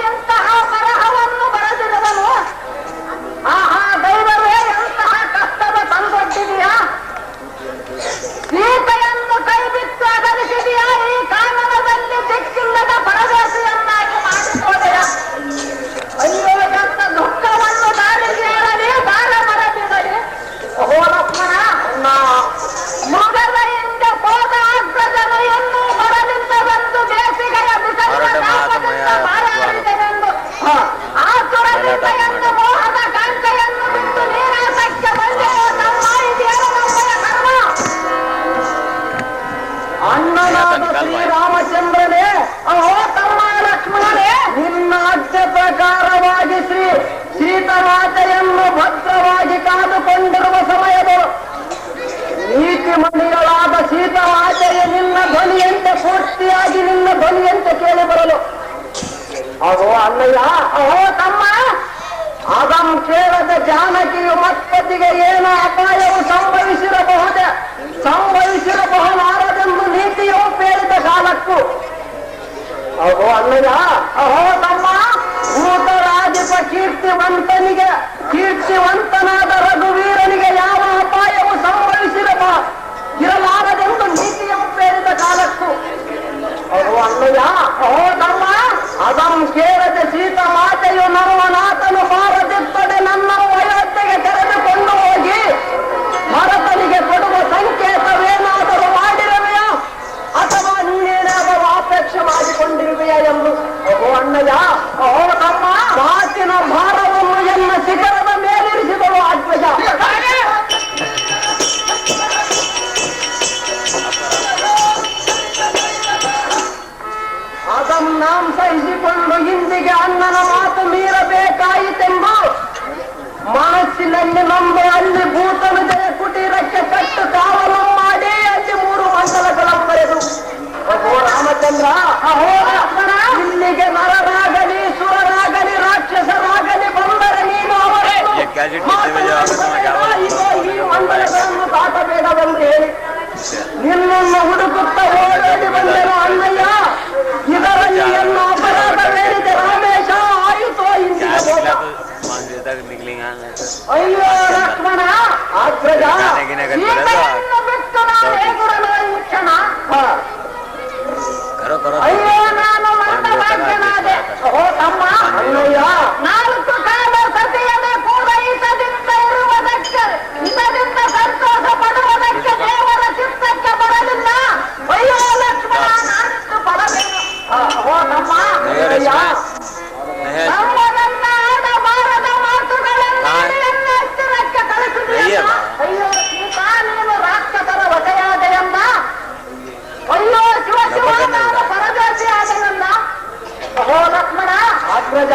ಇಂತಹ ಬರಹವನ್ನು ಬರೆದಿರುವನು. ಆಹಾ ದೈವವೇ ಎಂತಹ ಕಷ್ಟದ ತಂದೊಡ್ಡಿದೆಯಾ. ಸೀತೆಯನ್ನು ಕೈಬಿಟ್ಟು ಅಗಲಿಸಿದೆಯಾ. ಈ ಕಾನನದಲ್ಲಿ ದಿಕ್ಕಿಲ್ಲದ ಪರದೇಶಿಯನ್ನಾಗಿ ಮಾಡಿಕೊಳ್ಳೆಯ. ಅಯ್ಯೋ ಎಂತ ದುಃಖವನ್ನು ದಾರಿಗೆ ಹೇಳಲಿ ದಾರ ಮರಬಿಡಲಿ. ಓ ಲಕ್ಷ್ಮಣ ಮಗದ ಹಿಂದೆ ಹೋದ ಅಗ್ರಜನು ಇನ್ನೂ ಬರಲಿಲ್ಲವೆಂದು ಬೇಸಿಗೆಯ ಬಿಸಿಲಿನ ತಾಪದಿಂದ ಬಾಯಾರಿದೆನೆಂದು ಆತುರದಿಂದ ಎಂದು ಮೋಹದ ಕಾಂತೆಯನ್ನು ಬಿಟ್ಟು ನೀರಾಸಕ್ಕೆ ಬಂದೆಯೋ ತಮ್ಮ. ಇದೇನು ನಮ್ಮಯ ಕರ್ಮ. ಅಣ್ಣನಾದ ಶ್ರೀರಾಮಚಂದ್ರನೇ ಅಹೋ ತಮ್ಮ ಲಕ್ಷ್ಮಣನೇ ನಿನ್ನ ಆಜ್ಞೆ ಪ್ರಕಾರವಾಗಿ ಶ್ರೀ ಸೀತಮಾತೆಯನ್ನು ಭದ್ರವಾಗಿ ಕಾದುಕೊಂಡಿರುವ ಸಮಯದ ನೀತಿಮಣಿಗಳಾದ ಸೀತಮಾತೆಯ ನಿನ್ನ ಧ್ವನಿಯಂತೆ ಪೂರ್ತಿಯಾಗಿ ನಿನ್ನ ಧ್ವನಿಯಂತೆ ಕೇಳಿ ಬರಲು. ಅಹೋ ಅಣ್ಣಯ್ಯ ಅಹೋ ತಮ್ಮ ಅದಂ ಕೇಳದ ಜಾನಕಿಯು ಮತ್ಪತಿಗೆ ಏನು ಅಪಾಯವು ಸಂಭವಿಸಿರಬಹುದಾರದೆಂದು ನೀತಿಯು ಪೇಳಿದ ಕಾಲಕ್ಕೂ. ಅಹೋ ಅಣ್ಣಯ್ಯ ಅಹೋ ತಮ್ಮ ಭೂತರಾಜಿಪ ಕೀರ್ತಿವಂತನಾದ ರಘುವೀರನಿಗೆ ಯಾವ ಅಪಾಯವು ಇರಲಾರದೆಂದು ನೀತಿಯು ಪೇಳಿದ ಕಾಲಕ್ಕೂ. ಅಹೋ ಅಣ್ಣಯ್ಯ ಅಹೋ ತಮ್ಮ ಅದಂ ಕೇಳದ ಸೀತಮಾತೆ ಅಯ್ಯೋ ಲಕ್ಷ್ಮಣ ಅಗ್ರಜ ಸೀತೆಯನ್ನು ಬಿಟ್ಟು ನಾನು ಹೇಗಿರಲು ಈ ಕ್ಷಣ? ಅಯ್ಯೋ ನಾನು ಮಂದಭಾಗ್ಯನಾದೆ. ಓ ತಮ್ಮ ಅಣ್ಣಯ್ಯ, 4 ಕಾಲ ಸತಿಯದೆ ಪೂರೈಸದಿಂದ ಇರುವುದಕ್ಕೆ, ಇದರಿಂದ ಸಂತೋಷ ಪಡುವುದಕ್ಕೆ ದೇವರ ಚಿತ್ತಕ್ಕೆ ಬರಲಿಲ್ಲ. ಅಯ್ಯೋ ಲಕ್ಷ್ಮಣ ನಾನಿತ್ತು ಬರಲೇನು? ಓ ತಮ್ಮ ಅಣ್ಣಯ್ಯ, ನಮ್ಮನ್ನ ಆಡಬಾರದ ಮಾತುಗಳನ್ನು ನನ್ನ ಹತ್ತಿರಕ್ಕೆ ಕಳಿಸಿದೆಯಲ್ಲ. ಅಯ್ಯೋ ಸೀತಾ ನೀನು ರಾಕ್ಷಸರ ವಶೆಯಾದೆಯಲ್ಲ. ಅಯ್ಯೋ ಶಿವ ಶಿವ ನಾನು ಪರದೇಶಿ ಆದೆಯಲ್ಲ. ಓ ಲಕ್ಷ್ಮಣ ಅಗ್ರಜ,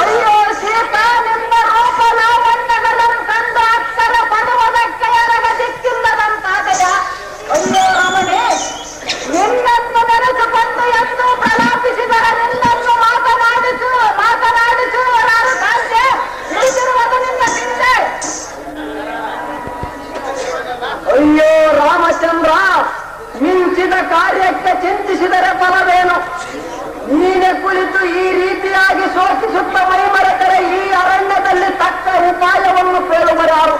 ಅಯ್ಯೋ ಸೀತಾ ನಿನ್ನ ರೂಪ ಲಾವಣ್ಯಗಳನ್ನು ಕಂಡು ಅಕ್ಷರ ಪಡುವುದಕ್ಕೆ ಎಡಗ ದಿಕ್ಕಿಲ್ಲದಂತಾದೆಯ. ಅಯ್ಯೋ ರಮಣಿ ನಿನ್ನನ್ನು ನೆನೆಸಿಕೊಂಡು ಎಂದು ಪ್ರಲಾಪಿಸಿದರೆ ನಿನ್ನನ್ನು ಮಾತನಾಡಿಸು ನಾನು ಕಾಂತೆ ಹಿಡಿದಿರುವುದು ನಿನ್ನ ಚಿಂತೆ. ಅಯ್ಯೋ ರಾಮಚಂದ್ರ, ಮಿಂಚಿದ ಕಾರ್ಯಕ್ಕೆ ಚಿಂತಿಸಿದರೆ ಫಲವೇನು? ನೀನೆ ಕುಳಿತು ಈ ರೀತಿಯಾಗಿ ಶೋಕಿಸುತ್ತ ಮೈಮರೆತರೆ ಈ ಅರಣ್ಯದಲ್ಲಿ ತಕ್ಕ ಉಪಾಯವನ್ನು ಕೇಳುವರಾರು?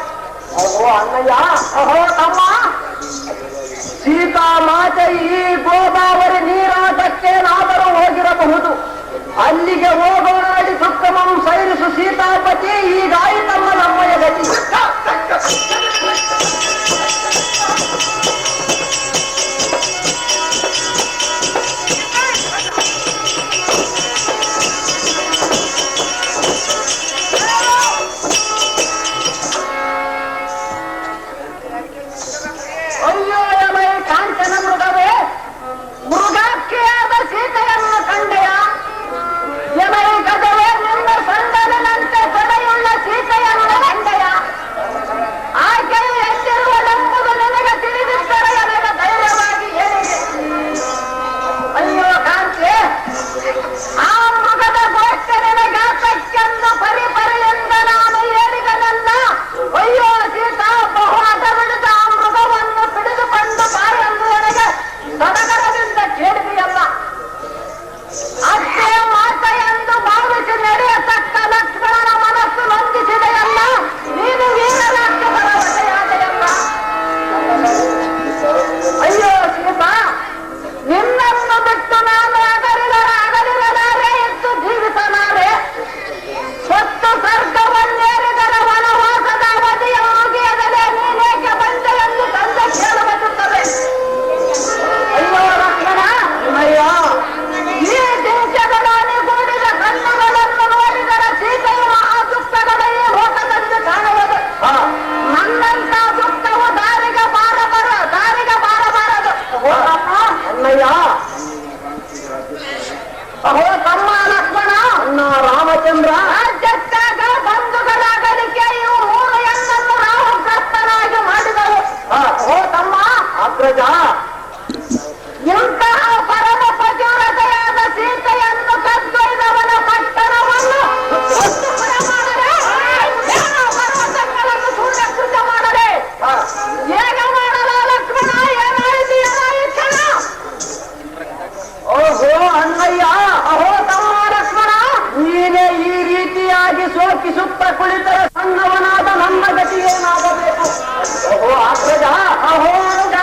ಅಹೋ ಅಣ್ಣಯ್ಯ, ಅಹೋ ತಮ್ಮ, ಸೀತಾ ಮಾತೆ ಈ ಗೋದಾವರಿ ನೀರಾಟಕ್ಕೇನಾದರೂ ಹೋಗಿರಬಹುದು. ಅಲ್ಲಿಗೆ ಹೋಗೋಣಾಡಿ ಸುತ್ತಮಂ ಸೈರಿಸು ಸೀತಾಪತಿ, ಈಗಾಯಿತಮ್ಮ ನಮ್ಮಯ ಗತಿ. ಅಯ್ಯೋ ಎಮೈ ಕಾಂಚನ ಮೃಗವೇ, ಮೃಗಕ್ಕೆಯಾದ ಸೀತೆಯನ್ನು ಕಂಡೆಯ? ಎಮೈ ಗಜವೇ ನಿನ್ನ ಸಂದಲಿನಂತೆ ಸಡೆಯುಳ್ಳ ಸೀತೆಯನ್ನು ಕಂಡೆಯ? ಆಕೆಯು ಎಷ್ಟಿರುವಳೆಂಬುದು ನಿನಗೆ ತಿಳಿದಿದ್ದರೆ ನನಗೆ ಧೈರ್ಯವಾಗಿ ಹೇಳಿದೆ. ಅಯ್ಯೋ ಕಾಂತೆ, ಆ ಮೃಗದ ಗೋಷ್ಠಿ ನಿನಗಾತಕ್ಕೆಂದು ಪರಿಪರಿಯಿಂದ ನಾನು ಹೇಳಿದನಲ್ಲ. ಅಯ್ಯೋ ಸೀತಾ ಬಹು ಹಠವಿಡಿದ ಆ ಮೃಗವನ್ನು ಹಿಡಿದುಕೊಂಡು ಬಾಯೆಂದು ನನಗೆ ಸಡಗರದಿಂದ ಕೇಳಿದೆಯಲ್ಲ. ಅಷ್ಟೇ ಮಾತ ಎಂದು ಭಾವಿಸಿ ನಡೆಯತಕ್ಕ ಲಕ್ಷ್ಮಣನ ಮನಸ್ಸು ನೊಂದಿಸಿದೆಯಲ್ಲ. ನೀನು ವೀರರಾಕ್ಷಸರ ವಶೆಯಾದೆಯಲ್ಲ. ಅಯ್ಯೋ ಸೀತಾ, ನಿನ್ನನ್ನು ಬಿಟ್ಟು ನಾನು ಅಗಲಿರಲಾರೆ ಎಂದು ಜೀವಿಸಲಾರೆ. ಸತ್ತು ಸ್ವರ್ಗವನ್ನೇರಿದರೆ ವನವಾಸದ ಅವಧಿಯ ಮುಗಿಯದಲೇ ನೀನೇಕೆ ಬಂದೆ ಎಂದು ತಂದೆ ಕೇಳಬರುತ್ತದೆ. ಅಯ್ಯೋ ಲಕ್ಷ್ಮಣ, ಅಣ್ಣಯ್ಯ, ಈ ದೇಶಗಳ ನಿಗೂಡಿದ ಕಣ್ಣುಗಳನ್ನು ನೋಡಿದರೆ ಸೀತೆಯು ಆ ದುಃಖಗಳ ಈ ಲೋಕದಲ್ಲಿ ಕಾಣುವುದು. ನನ್ನಂತ ದುಃಖವು ದಾರಿಗೆ ಬಾರಬಾರದು. ಅಣ್ಣಯ್ಯ, ಅಹೋ ತಮ್ಮ ಲಕ್ಷ್ಮಣ, ಅಣ್ಣ ರಾಮಚಂದ್ರ, ರಾಜ್ಯಕ್ಕಾಗ ಬಂಧುಗಳ ಅಗಲಿಕೆ ಇವು 3 ಹೆಣ್ಣನ್ನು ರಾಹುಗ್ರಸ್ತನಾಗಿ ಮಾಡಿದವು. ಓ ತಮ್ಮ ಅಗ್ರಜ, ಇಂತಹ ಪರಮ ಪ್ರಚುರತೆಯಾದ ಸೀತೆಯನ್ನು ಕದ್ದೊಯ್ದವನ ಪಟ್ಟಣವನ್ನು ಒಂದು ಪುರ ಮಾಡದೆ, ಏನೋ ಪರ್ವತಗಳನ್ನು ಸೂರ್ಯಕೃತ ಮಾಡದೆ, ಹೇಗೆ ಮಾಡಲ ಲಕ್ಷ್ಮಣ? ಏನಾಯಿತು ಕ್ಷಣ? ಓಹೋ ಅಣ್ಣಯ್ಯ, ಅಹೋ ತಮ್ಮ ಲಕ್ಷ್ಮಣ, ನೀನೇ ಈ ರೀತಿಯಾಗಿ ಶೋಕಿಸುತ್ತ ಕುಳಿತರೆ ಸಣ್ಣವನಾದ ನನ್ನ ಗತಿ ಏನಾಗಬೇಕು? ಓಹೋ ಅಗ್ರಜ, ಅಹೋ ಅನುಜ,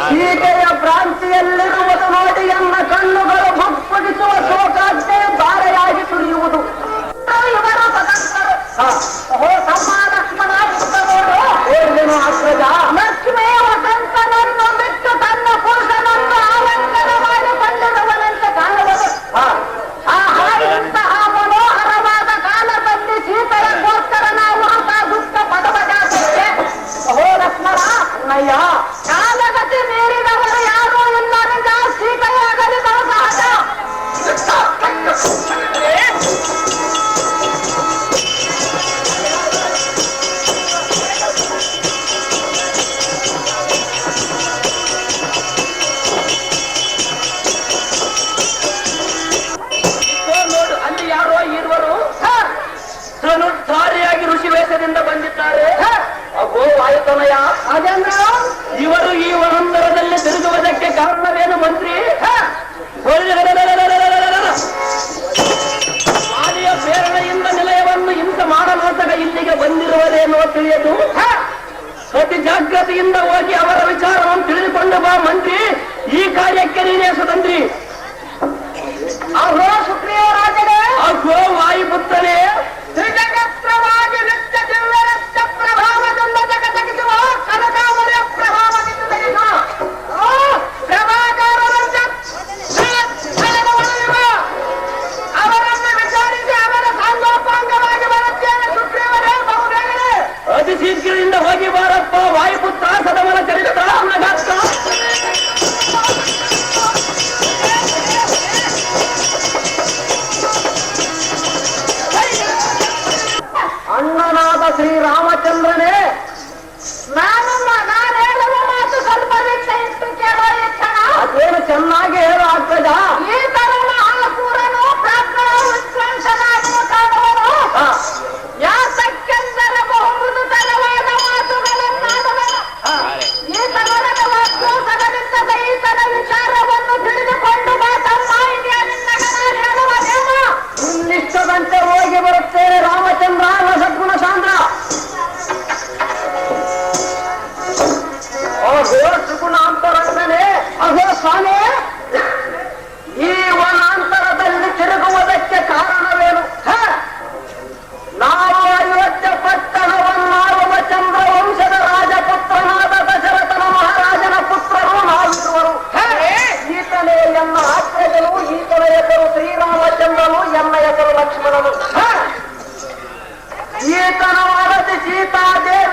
ಸೀತೆಯ ಭ್ರಾಂತಿಯಲ್ಲಿರುವುದು ನೋಡಿ ಎನ್ನ ಕಣ್ಣುಗಳು ಭುಗ್ಗಿಸುವ ಶೋಕಾಗ್ನೆ ಧಾರೆಯಾಗಿ ಸುರಿಯುವುದು. ಇವರು ಸ್ವತಂತ್ರರು. ಅಹೋ ತಮ್ಮ ಲಕ್ಷ್ಮಣ, ಇತ್ತ ನೋಡು. ಏನು ಅಗ್ರಜ? ಲಕ್ಷ್ಮೀ ವಸಂತನನ್ನು ಬಿಟ್ಟು ತನ್ನ ಪುರುಷನನ್ನು ಆಲಂಕನ ಮಾಡಿಕೊಂಡಿರುವನಂತೆ ಕಾಣುವುದು. ಇಂತಹ ಮನೋಹರವಾದ ಕಾಲದಲ್ಲಿ ಸೀತೆಯಗೋಸ್ಕರ ನಾವು ಅಂತ ದುಃಖ ಪಡಬೇಕಾಗುತ್ತೆ. ಅಹೋ ಲಕ್ಷ್ಮಣ, ಅಣ್ಣಯ್ಯ, ಕಾಲಗತಿ ಮೀರಿದವರು ಯಾರೂ ಇಲ್ಲ. ನಿಜ, ಸೀತೆಯಾಗಲಿಗಳು ಸಹಜ. ನೋಡು, ಅಲ್ಲಿ ಯಾರೋ ಇರುವರು ಧನುರ್ಧಾರಿಯಾಗಿ ಋಷಿ ವೇಷದಿಂದ ಬಂದಿದ್ದಾರೆ. ಅಗೋ ವಾಯುತನಯ, ಅದೇಂದ್ರ ಇವರು ಈ ವನಂತರದಲ್ಲಿ ತಿರುಗುವುದಕ್ಕೆ ಕಾರಣವೇನು ಮಂತ್ರಿ? ವಾಲಿಯ ಪ್ರೇರಣೆಯಿಂದ ನಿಲಯವನ್ನು ಹಿಂಸೆ ಮಾಡಲಾದ ಎನ್ನುವ ತಿಳಿಯದು. ಅತಿ ಜಾಗ್ರತೆಯಿಂದ ಹೋಗಿ ಅವರ ವಿಚಾರವನ್ನು ತಿಳಿದುಕೊಂಡು ಬಾ ಮಂತ್ರಿ. ಈ ಕಾರ್ಯಕ್ಕೆ ನೀನೇ ಸ್ವತಂತ್ರಿ. ಅಹೋ ಸುಗ್ರೀವ ರಾಜನೇ, ಅಹೋ ವಾಯುಪುತ್ರನೇ, ತ್ರಿಜಗತ್ರವಾಗಿ ನಿತ್ಯ ದಿವ್ಯರತ್ನ ಪ್ರಭಾವದಿಂದ ಜಗತಗಿಸುವ ಕನಕಾವಳಿಯ ಪ್ರಭಾವದಿಂದ ತೆಗೆದು ಪ್ರಭಾಕರರಂತೆ ಅವರನ್ನು ವಿಚಾರಿಸಿ ಅವರ ಸಾಂಗೋಪಾಂಗವಾಗಿ ಬರುತ್ತೇನೆ. ಸುಗ್ರೀವರೇ ಬಹುಬೇಗನೆ ಅತಿ ಶೀಘ್ರದಿಂದ ಹೋಗಿ ಬಾರಪ್ಪ ವಾಯುಪುತ್ರ. ಸದಮನ ಚರಿತ್ರ ಅನ್ನಗಾತ್ರ ಅಣ್ಣನಾದ ಶ್ರೀರಾಮಚಂದ್ರನೇ, ನಾನು ಹೇಳುವ ಮಾತು ಸ್ವಲ್ಪ ವೀಕ್ಷೆ ಇಟ್ಟು ಕೇಳೋ ಯಕ್ಷಣ. ಅದೇನು ಚೆನ್ನಾಗಿ ಹೇಳು ಅಗ್ರಜ. ಈ ತರುಣ ಆಕೂರನು ಪ್ರಾಜ್ಞ ವಿಶ್ವಾಂಸನಾಗುವ ಕಾರಣವನು ಯಾತಕ್ಕೆಂದರೆ ಬಹುಮೃದು ತರವಾದ ಮಾತುಗಳನ್ನಾಡುವನು. ಈ ತರುಣದ ವಾಸ್ತವದಿಂದ ಈತನ ವಿಚಾರವನ್ನು ತಿಳಿದುಕೊಂಡು ಮಾತಮ್ಮ ಇದೆಯ ನಿನ್ನ ಹೇಳುವ ನೇಮ. ನಿಷ್ಠದಂತೆ ಹೋಗಿ ಬರುತ್ತೇನೆ ರಾಮಚಂದ್ರ ಸದ್ಗುಣ ಸಾಂದ್ರ. ಅಹೋ ಸುಗುಣಾಂತರಂಗನೇ, ಅಹೋ ಸ್ವಾಮಿ, ಈ ವನಾಂತರದಲ್ಲಿ ತಿರುಗುವುದಕ್ಕೆ ಕಾರಣವೇನು? ನಾವು ಅಯೋಧ್ಯ ಪಟ್ಟಣವನ್ನಾಳುವ ಚಂದ್ರವಂಶದ ರಾಜಪುತ್ರನಾದ ದಶರಥನ ಮಹಾರಾಜನ ಪುತ್ರರು ನಾವಿರುವರು. ಈತನೇ ಎನ್ನ ಆಜ್ಞೆಗಳು, ಈತನ ಹೆಸರು ಶ್ರೀರಾಮಚಂದ್ರನು, ಎನ್ನ ಹೆಸರು ಲಕ್ಷ್ಮಣನು. ಈತನ ವರದಿ ಸೀತಾದೇವಿ